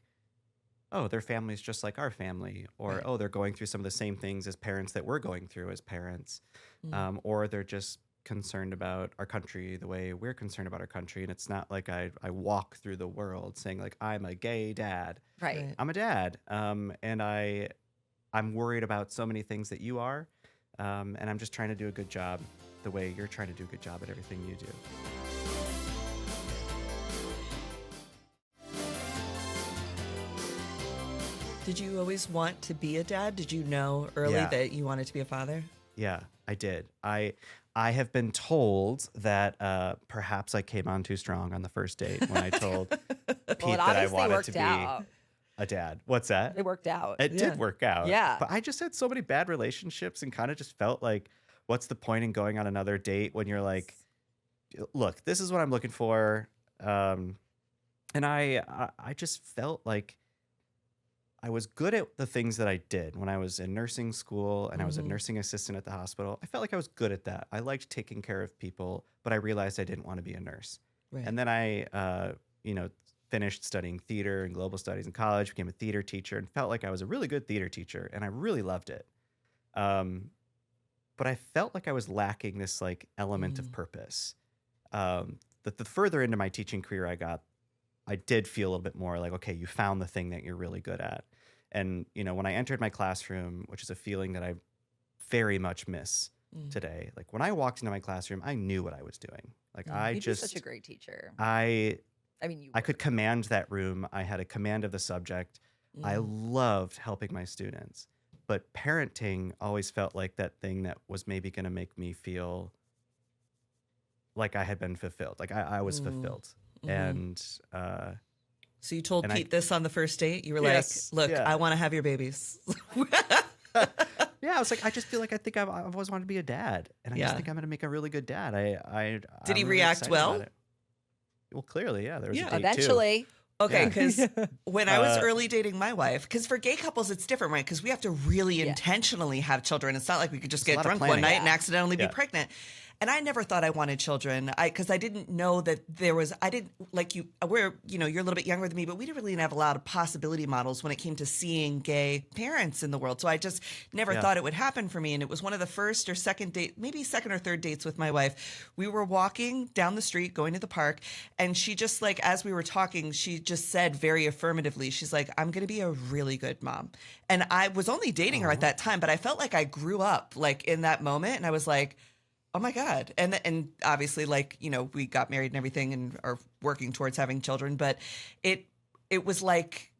oh, their family's just like our family, or oh, they're going through some of the same things as parents that we're going through as parents, or they're just concerned about our country the way we're concerned about our country. And it's not like I walk through the world saying like I'm a gay dad.
Right.
I'm a dad, and I'm worried about so many things that you are, and I'm just trying to do a good job the way you're trying to do a good job at everything you do.
Did you always want to be a dad? Did you know early that you wanted to be a father?
Yeah, I did. I have been told that perhaps I came on too strong on the first date when I told Pete that I wanted to be a dad. What's that?
It worked out.
It did work out.
Yeah.
But I just had so many bad relationships and kind of just felt like, what's the point in going on another date when you're like, look, this is what I'm looking for. And I just felt like I was good at the things that I did when I was in nursing school and I was a nursing assistant at the hospital. I felt like I was good at that. I liked taking care of people, but I realized I didn't want to be a nurse.
Right.
And then I, finished studying theater and global studies in college, became a theater teacher, and felt like I was a really good theater teacher, and I really loved it. But I felt like I was lacking this like element of purpose. That the further into my teaching career I got, I did feel a little bit more like, okay, you found the thing that you're really good at. And, when I entered my classroom, which is a feeling that I very much miss today, like when I walked into my classroom, I knew what I was doing. Like
You're such a great teacher.
I could command that room. I had a command of the subject. I loved helping my students, but parenting always felt like that thing that was maybe going to make me feel like I had been fulfilled. Like I was fulfilled. And,
so you told
and
Pete this on the first date? You were
Yes,
like, look,
yeah.
I want to have your babies.
yeah, I was like, I just feel like I've always wanted to be a dad. And I just think I'm going to make a really good dad.
Did he
I'm really
react
excited
well?
about it. Well, clearly, yeah. There was a date
Eventually.
Okay,
Yeah.
because when I was early dating my wife, because for gay couples it's different, right? Because we have to really intentionally have children. It's not like we could just
There's a
get
lot of
drunk one
planning.
night and accidentally be
Yeah.
pregnant. And I never thought I wanted children. Because I didn't know that there was, I didn't, like you, you're a little bit younger than me, but we didn't really have a lot of possibility models when it came to seeing gay parents in the world. So I just never thought it would happen for me. And it was one of the first or second or third dates with my wife. We were walking down the street, going to the park, and she just like, as we were talking, she just said very affirmatively, she's like, I'm going to be a really good mom. And I was only dating her at that time, but I felt like I grew up like in that moment. And I was like, oh my God. And obviously, like, we got married and everything and are working towards having children. But it was like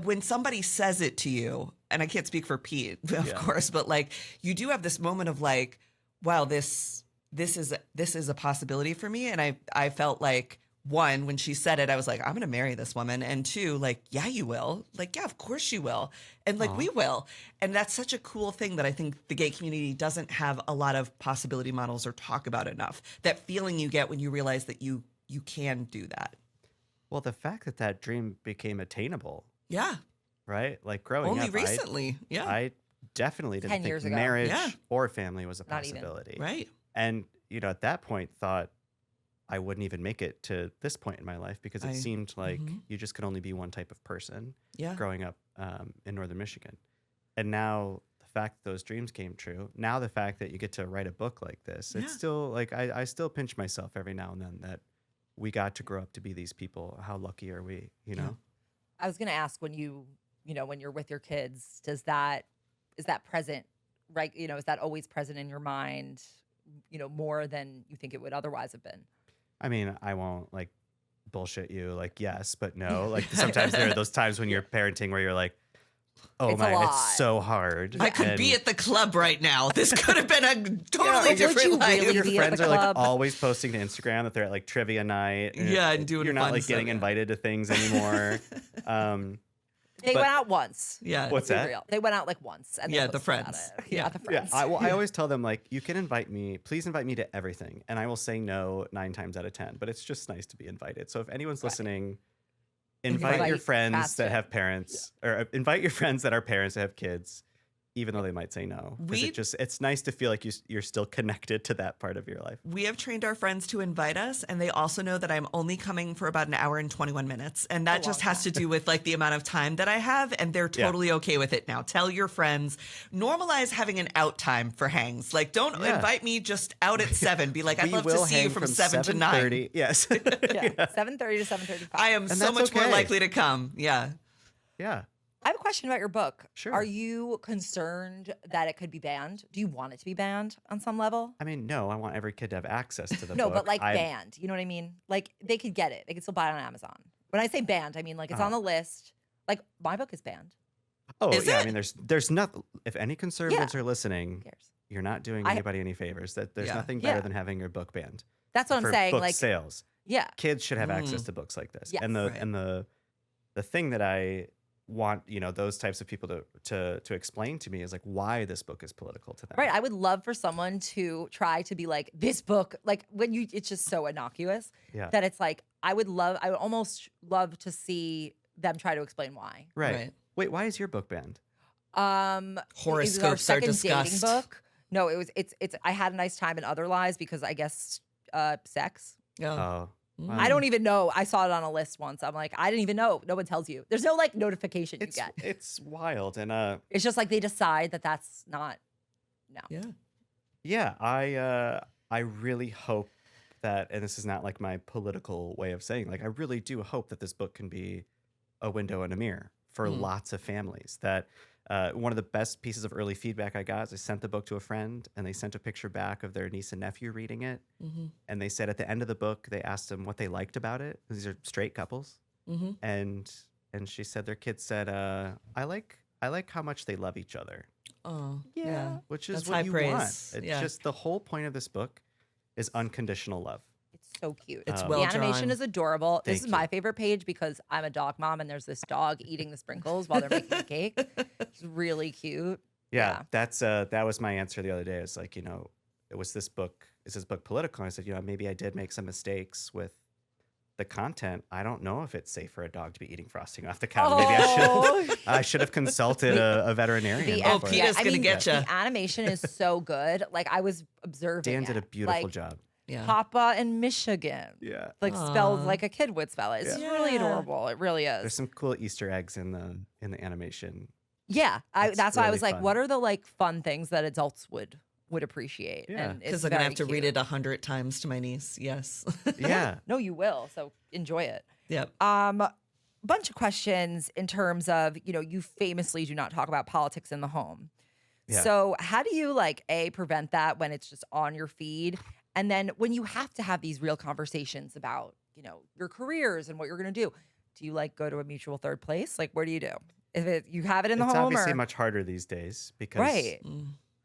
when somebody says it to you, and I can't speak for Pete, of course, but like you do have this moment of like, wow, this is a possibility for me. And I felt like, one, when she said it, I was like, I'm going to marry this woman. And two, like, yeah, you will. Like, yeah, of course you will. And like, we will. And that's such a cool thing that I think the gay community doesn't have a lot of possibility models or talk about enough. That feeling you get when you realize that you can do that.
Well, the fact that dream became attainable.
Yeah.
Right? Like growing
Only
up.
recently.
I definitely didn't
10 years
think
ago.
marriage or family was a
Not even.
possibility.
Right.
And, at that point thought I wouldn't even make it to this point in my life because it seemed like you just could only be one type of person growing up in Northern Michigan. And now the fact that those dreams came true, now the fact that you get to write a book like this, it's still like, I still pinch myself every now and then that we got to grow up to be these people. How lucky are we,
I was going to ask when when you're with your kids, is that present, right? Is that always present in your mind, more than you think it would otherwise have been?
I mean, I won't like bullshit you, like yes, but no. Like sometimes there are those times when you're parenting where you're like, oh
It's
my,
a lot.
it's so hard.
I could be at the club right now. This could have been a totally
would
different
you
life.
really
Your
be at
friends
the
are like
club?
always posting to Instagram that they're at like trivia night.
And doing
You're not
fun
like getting
stuff,
invited to things anymore.
They
But-
went out once.
Yeah.
What's
Be
that?
real. They went out like once. And they
Yeah, the
posted about
friends.
it. Yeah, the
Yeah,
friends.
I always tell them like, you can invite me, please invite me to everything, and I will say no 9 times out of 10. But it's just nice to be invited. So if anyone's listening, invite your
Invite
friends
Chasten.
that have parents, or invite your friends that are parents that have kids, even though they might say no. Because it's nice to feel like you're still connected to that part of your life.
We have trained our friends to invite us, and they also know that I'm only coming for about an hour and 21 minutes. And that just has to do with like the amount of time that I have, and they're totally okay with it now. Tell your friends, normalize having an out time for hangs. Like, don't invite me just out at 7. Be like, I'd
We
love to
will
see you
hang
from 7 to 9.
7:30. Yes.
Yeah, 7:30 to 7:35.
I am
And
so
that's
much more
okay.
likely to come. Yeah.
Yeah.
I have a question about your book.
Sure.
Are you concerned that it could be banned? Do you want it to be banned on some level?
I mean, no, I want every kid to have access to the
No,
book.
but like banned. You know what I mean? Like they could get it. They could still buy it on Amazon. When I say banned, I mean like it's on the list. Like my book is banned.
Oh,
Is
yeah.
it?
I mean, there's nothing. If any conservatives are listening,
Who cares?
you're not doing anybody any favors. That there's
Yeah.
nothing better
Yeah.
than having your book banned.
That's what
for
I'm saying.
book
Like
sales.
yeah.
Kids should have access to books like this.
Yes.
And
Right.
the thing that I want, those types of people to explain to me is like why this book is political to them.
Right. I would love for someone to try to be like this book, like it's just so innocuous that it's like I would almost love to see them try to explain why.
Right. Wait, why is your book banned?
It was our
Horoscopes are
second
discussed.
dating book. No, it's I had a nice time in other lives because I guess sex.
Yeah.
Oh. wow.
I don't even know. I saw it on a list once. I'm like, I didn't even know. No one tells you. There's no like notification you get.
It's wild. And
It's just like they decide that that's not. No.
Yeah.
yeah, I really hope that, and this is not like my political way of saying, like I really do hope that this book can be a window and a mirror for lots of families. That one of the best pieces of early feedback I got is I sent the book to a friend and they sent a picture back of their niece and nephew reading it. And they said at the end of the book, they asked them what they liked about it. These are straight couples. And she said their kids said, I like how much they love each other.
Oh,
Yeah.
Which is
That's
what
high
you
praise.
want. It's
Yeah.
just the whole point of this book is unconditional love.
It's so cute.
It's
The
well
animation
drawn.
is adorable. This
Thank
is my favorite page because I'm a dog mom and there's this dog eating the sprinkles while they're making the cake. It's really cute.
Yeah, that was my answer the other day. It's like, is this book political? And I said, maybe I did make some mistakes with the content, I don't know if it's safe for a dog to be eating frosting off the counter. Maybe I should have consulted a veterinarian.
Oh,
before.
PETA's gonna get you.
The animation is so good. Like I was observing.
Dan did a
it.
beautiful
Like,
job.
Yeah.
Papa in Michigan.
Yeah.
Like spelled like a kid would spell it. It's
Yeah.
really adorable. It really is.
There's some cool Easter eggs in the animation.
Yeah,
It's
that's why I
really
was like,
fun.
what are the like fun things that adults would appreciate?
Yeah.
And it's
Because I'm gonna
very
have to read
cute.
it 100 times to my niece. Yes.
Yeah.
No, you will. So enjoy it.
Yep.
Bunch of questions in terms of, you famously do not talk about politics in the home.
Yeah.
So how do you like prevent that when it's just on your feed? And then when you have to have these real conversations about, your careers and what you're going to do you like go to a mutual third place? Like, where do you do? If you have it in the
It's
home
obviously
or
much harder these days because
right.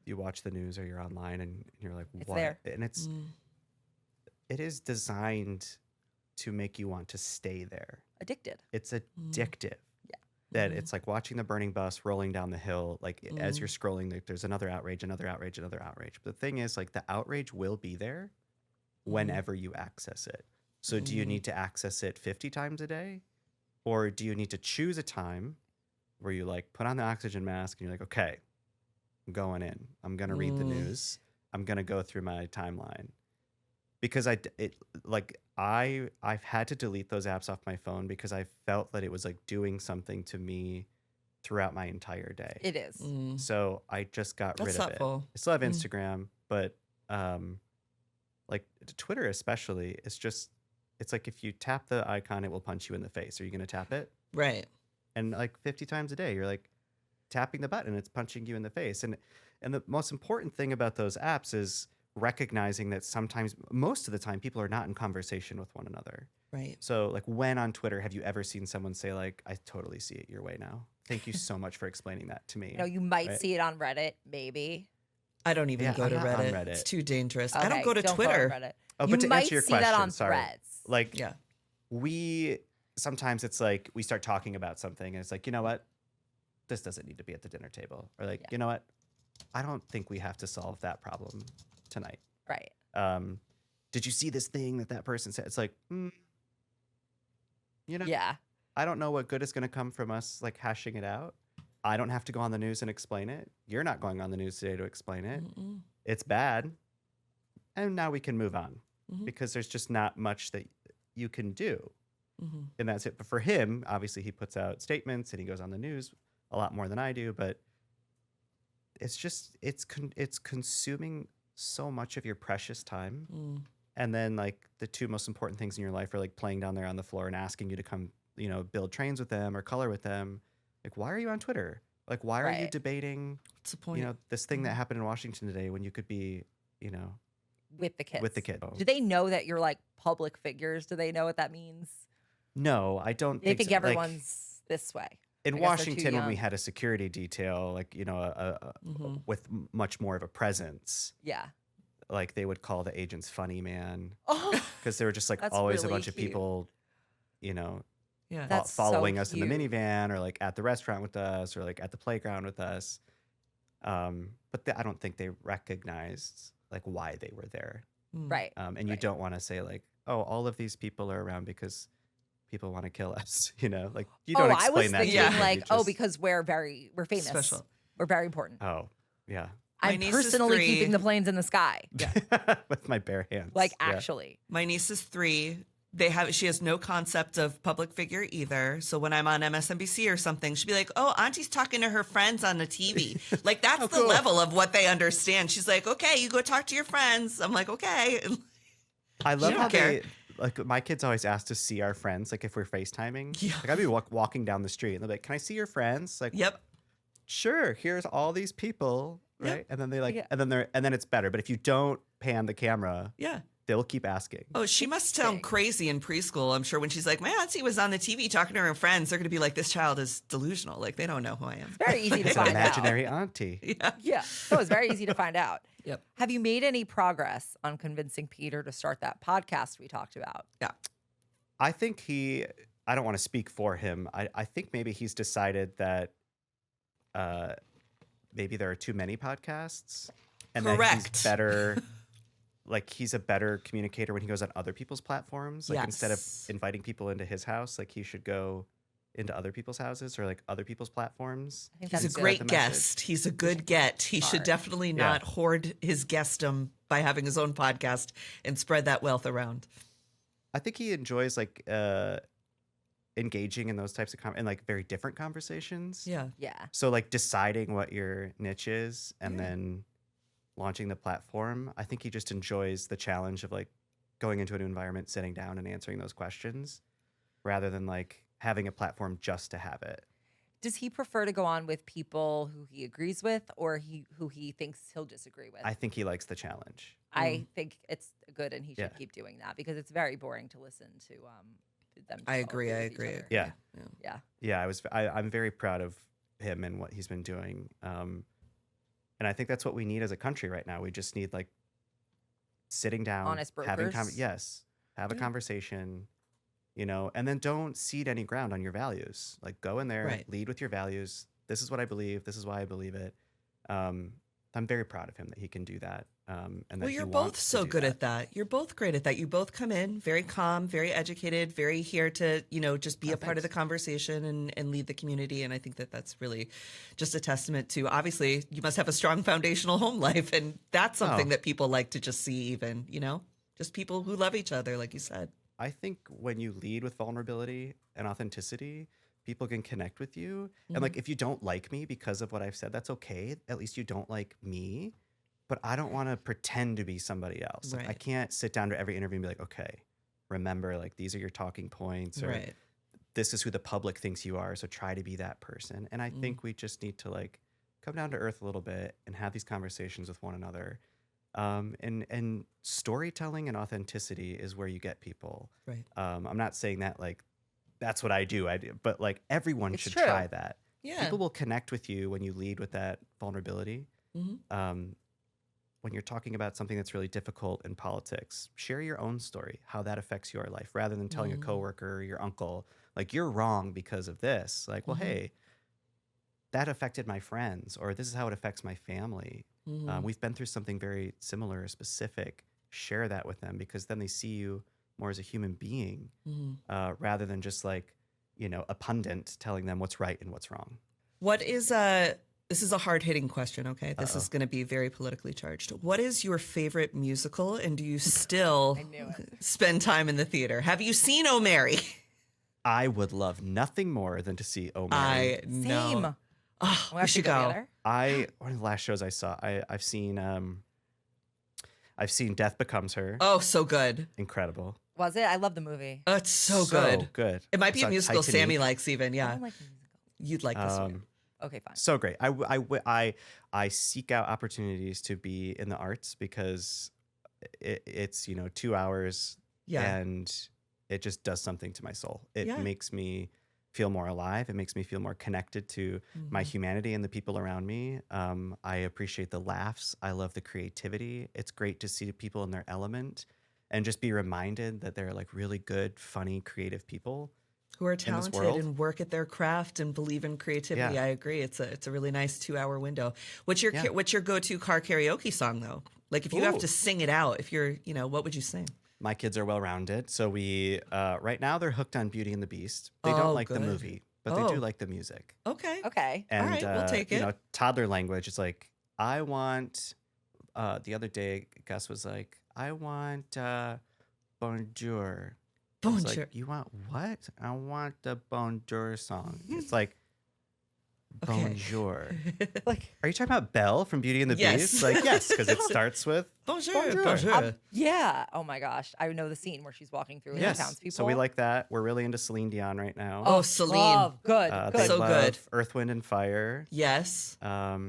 you watch the news or you're online and you're like,
It's
what?
there.
And it is designed to make you want to stay there.
Addicted.
It's addictive.
Yeah.
That it's like watching the burning bus rolling down the hill. Like as you're scrolling, there's another outrage, another outrage, another outrage. But the thing is, like the outrage will be there whenever you access it. So do you need to access it 50 times a day? Or do you need to choose a time where you like put on the oxygen mask and you're like, okay, I'm going in. I'm going to read the news. I'm going to go through my timeline. Because I've had to delete those apps off my phone because I felt that it was like doing something to me throughout my entire day.
It is.
So I just got
That's
rid of
thoughtful.
it. I still have Instagram, but like Twitter especially, it's like if you tap the icon, it will punch you in the face. Are you going to tap it?
Right.
And like 50 times a day, you're like tapping the button, it's punching you in the face. And the most important thing about those apps is recognizing that sometimes, most of the time, people are not in conversation with one another.
Right.
So like when on Twitter, have you ever seen someone say like, I totally see it your way now. Thank you so much for explaining that to me.
You might
Right?
see it on Reddit, maybe.
I don't even go
I'm
to
not on
Reddit.
Reddit.
It's too dangerous.
Okay,
I don't go to
on
Twitter.
Reddit.
Oh,
You
but to
might
answer your
see that
question,
on
sorry.
Threads.
Like
Yeah.
sometimes it's like we start talking about something and it's like, you know what? This doesn't need to be at the dinner table. Or like, you know what? I don't think we have to solve that problem tonight.
Right.
Did you see this thing that person said? It's like,
Yeah.
I don't know what good is going to come from us like hashing it out. I don't have to go on the news and explain it. You're not going on the news today to explain it. It's bad. And now we can move on because there's just not much that you can do. And that's it. But for him, obviously he puts out statements and he goes on the news a lot more than I do, but it's just, it's consuming so much of your precious time. And then like the two most important things in your life are like playing down there on the floor and asking you to come, build trains with them or color with them. Like, why are you on Twitter? Like, why are you debating,
What's the point?
this thing that happened in Washington today when you could be,
With the kids.
with the kid?
Do they know that you're like public figures? Do they know what that means?
No, I don't
They think
so. Like,
everyone's this way.
in
I guess they're too
Washington, when we
young.
had a security detail, like, with much more of a presence,
Yeah.
like they would call the agents funny man
Oh,
because there were just like
That's
always a
really
bunch of
cute.
people,
Yeah.
That's so
following us in the
cute.
minivan or like at the restaurant with us or like at the playground with us. But I don't think they recognized like why they were there.
right.
And you
Right.
don't want to say like, oh, all of these people are around because people want to kill us, like you don't
I
explain
was
that.
thinking
to them, you
like,
just-
because we're famous.
Special.
We're very important.
Oh, yeah.
My
I'm
niece is
personally
3.
keeping the planes in the sky.
With my bare hands.
Like
Yeah.
actually.
My niece is 3. She has no concept of public figure either. So when I'm on MSNBC or something, she'll be like, "Oh, Auntie's talking to her friends on the TV." Like that's the
cool.
level of what they understand. She's like, "Okay, you go talk to your friends." I'm like, "Okay."
I love
don't
how
care.
they like my kids always ask to see our friends, like if we're FaceTiming.
Yeah.
Like I'd be walking down the street and they're like, "Can I see your friends?" Like,
Yep.
sure. Here's all these people,
Yep.
right? And then they like,
Yeah.
and then it's better. But if you don't pan the camera,
Yeah.
they'll keep asking.
Oh, she must sound
Interesting.
crazy in preschool. I'm sure when she's like, "My auntie was on the TV talking to her friends," they're going to be like, "This child is delusional. Like they don't know who I am."
Very easy to
It's an
find out.
imaginary auntie.
Yeah.
Yeah. So it's very easy to find out.
Yep.
Have you made any progress on convincing Peter to start that podcast we talked about?
Yeah.
I think I don't want to speak for him. I think maybe he's decided that maybe there are too many podcasts and that he's
Correct.
better like he's a better communicator when he goes on other people's platforms. Like instead of
Yes.
inviting people into his house, like he should go into other people's houses or like other people's platforms.
I think
He's a
that's good.
great
the message.
guest. He's a good get. He should
Smart.
definitely not hoard his guestdom by having his own podcast and spread that wealth around.
I think he enjoys like engaging in those types of and like very different conversations.
Yeah.
Yeah.
So like deciding what your niche is and then launching the platform. I think he just enjoys the challenge of like going into a new environment, sitting down and answering those questions rather than like having a platform just to have it.
Does he prefer to go on with people who he agrees with or who he thinks he'll disagree with?
I think he likes the challenge.
I think it's good and he should
Yeah.
keep doing that because it's very boring to listen to them.
I
all
agree. I
with each
agree.
other.
Yeah.
Yeah.
Yeah, I'm very proud of him and what he's been doing. And I think that's what we need as a country right now. We just need like sitting down,
Honest
having
brokers.
have a conversation, you know, and then don't cede any ground on your values. Like go in there,
Right.
lead with your values. This is what I believe. This is why I believe it. I'm very proud of him that he can do that. And that
Well,
he
you're both
wants to
so
do
good
that.
at that. You're both great at that. You both come in very calm, very educated, very here to, you know, just be a part of the
thanks.
conversation and lead the community. And I think that that's really just a testament to, obviously, you must have a strong foundational home life. And that's something
Oh.
that people like to just see even, you know, just people who love each other, like you said.
I think when you lead with vulnerability and authenticity, people can connect with you. And like, if you don't like me because of what I've said, that's okay. At least you don't like me. But I don't want to pretend to be somebody else. Like, I
Right.
can't sit down to every interview and be like, okay, remember, like, these are your talking points, or
Right.
this is who the public thinks you are. So try to be that person. And I think we just need to like come down to earth a little bit and have these conversations with one another. And storytelling and authenticity is where you get people.
Right.
I'm not saying that like that's what I do, but like everyone
It's
should
true.
try that.
Yeah.
People will connect with you when you lead with that vulnerability.
Mhm.
When you're talking about something that's really difficult in politics, share your own story, how that affects your life, rather than telling a coworker or your uncle, like, you're wrong because of this. Like, well, hey, that affected my friends, or this is how it affects my family. We've been through something very similar or specific. Share that with them, because then they see you more as a human being, rather than just like, you know, a pundit telling them what's right and what's wrong.
What is this is a hard-hitting question, okay? This is going to be very politically charged. What is your favorite musical, and do you still
knew it.
spend time in the theater? Have you seen Oh Mary?
I would love nothing more than to see Oh Mary.
I
Same.
know. Oh,
We
we
have to
should
go
go.
together.
One of the last shows I saw, I've seen Death Becomes Her.
Oh, so good.
Incredible.
Was it? I love the movie.
Oh, it's so good.
Good.
It might be a
Saw
musical
Titanic.
Sammy likes even,
I
yeah.
don't like musicals.
You'd like this one.
Okay, fine.
So great. I seek out opportunities to be in the arts, because it's, you know, 2 hours
Yeah.
and it just does something to my soul. It
Yeah.
makes me feel more alive. It makes me feel more connected to my humanity and the people around me. I appreciate the laughs. I love the creativity. It's great to see people in their element and just be reminded that they're like really good, funny, creative people.
Who are
this
talented
world.
and work at their craft and believe in creativity.
Yeah.
I agree. It's a really nice 2-hour window. What's your
Yeah.
what's your go-to car karaoke song though? Like if you have
Ooh.
to sing it out, if you're, you know, what would you sing?
My kids are well-rounded. So we, right now they're hooked on Beauty and the Beast. They
Oh,
don't like the
good.
movie, but they
Oh.
do like the music.
Okay.
Okay.
And,
right, we'll take
you
it.
know, toddler language, it's like, I want, the other day, Gus was like, I want, bonjour. I was
Bonjour.
like, you want what? I want the bonjour song. It's like,
Okay.
bonjour.
Like,
Are you talking about Belle from Beauty and the
Yes.
Beast? Like, yes, because it starts with
Bonjour.
Bonjour.
Bonjour.
yeah. Oh my gosh. I know the scene where she's walking through with
yes.
the townspeople.
So we like that. We're really into Celine Dion right now.
Oh, Celine.
Love. Good.
They
Good.
So
love
good.
Earth, Wind, and Fire.
Yes.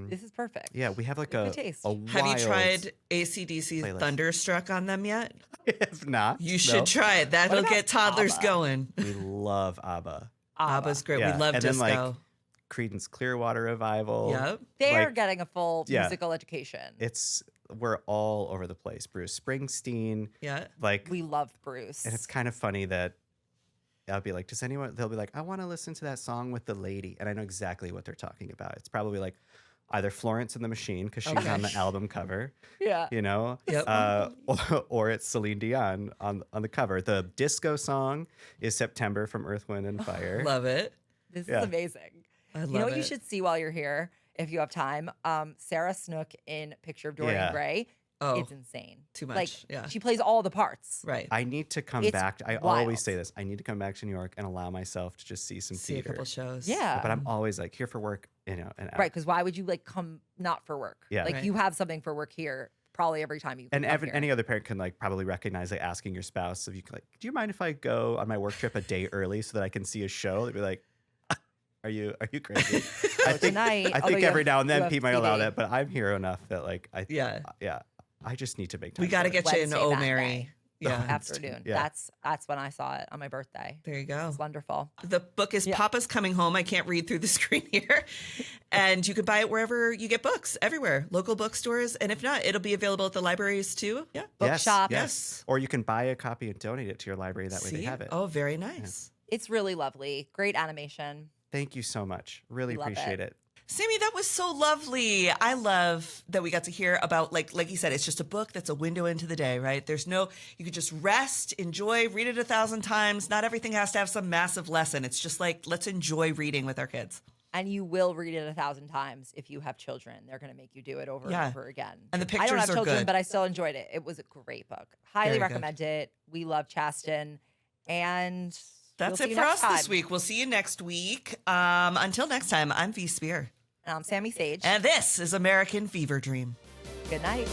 This is perfect.
Yeah, we have like
Good
a
taste.
wild...
Have you tried AC/DC
playlist.
Thunderstruck on them yet?
If not,
You should
no.
try it. That'll
about
get toddlers
ABBA?
going.
We love ABBA.
ABBA's great.
Yeah,
We love
and then,
disco.
like, Creedence Clearwater Revival.
Yep.
They're
Like,
getting a full
yeah.
musical education.
We're all over the place. Bruce Springsteen,
Yeah.
like,
We love Bruce.
and it's kind of funny that I'll be like, they'll be like, I want to listen to that song with the lady. And I know exactly what they're talking about. It's probably like, either Florence and the Machine, because she's
Okay.
on the album cover,
Yeah.
you know,
Yep.
or it's Celine Dion on the cover. The disco song is September from Earth, Wind, and Fire.
Love it.
This
Yeah.
is amazing.
I love
You know what
it.
you should see while you're here, if you have time? Sarah Snook in Picture of Dorian
Yeah.
Gray.
Oh,
It's insane.
too much.
Like,
Yeah.
she plays all the parts.
Right.
I need to come
It's
back. I
wild.
always say this. I need to come back to New York and allow myself to just see some
See a
theater.
couple shows.
Yeah.
But I'm always like here for work, you know, and out.
Right, because why would you like come not for work?
Yeah.
Like
Right.
you have something for work here probably every time you
And
come here.
any other parent can like probably recognize like asking your spouse if you can like, do you mind if I go on my work trip a day early so that I can see a show? They'd be like, are you crazy?
tonight,
I
although
think
you
every
have-
now and
you
then
have
Pete might allow
TV.
that, but I'm here enough that like
Yeah.
I just need to make time.
We got to
for it.
get you in
Wednesday
Oh
that
Mary.
day.
Yeah.
Afternoon.
Yeah.
That's when I saw it on my birthday.
There you go.
It's wonderful.
The book is
Yeah.
Papa's Coming Home. I can't read through the screen here. And you can buy it wherever you get books, everywhere, local bookstores. And if not, it'll be available at the libraries too. Yeah.
Bookshop.
Yes.
Or you can buy a copy and donate it to your library. That way
See?
they have it.
Oh, very nice.
It's really lovely. Great animation.
Thank you so much. Really
We love
appreciate
it.
it.
Sammy, that was so lovely. I love that we got to hear about, like you said, it's just a book that's a window into the day, right? You could just rest, enjoy, read it 1,000 times. Not everything has to have some massive lesson. It's just like, let's enjoy reading with our kids.
And you will read it 1,000 times if you have children. They're going to make you do it over
Yeah.
and over again.
And the
I don't
pictures
have
are
children,
good.
but I still enjoyed it. It was a great book. Highly
Very good.
recommend it. We love Chasten. And
That's
we'll
it
see
for
you
us
next
this
time.
week. We'll see you next week. Until next time, I'm V Spear.
And I'm Sammy Sage.
And this is American Fever Dream.
Good night.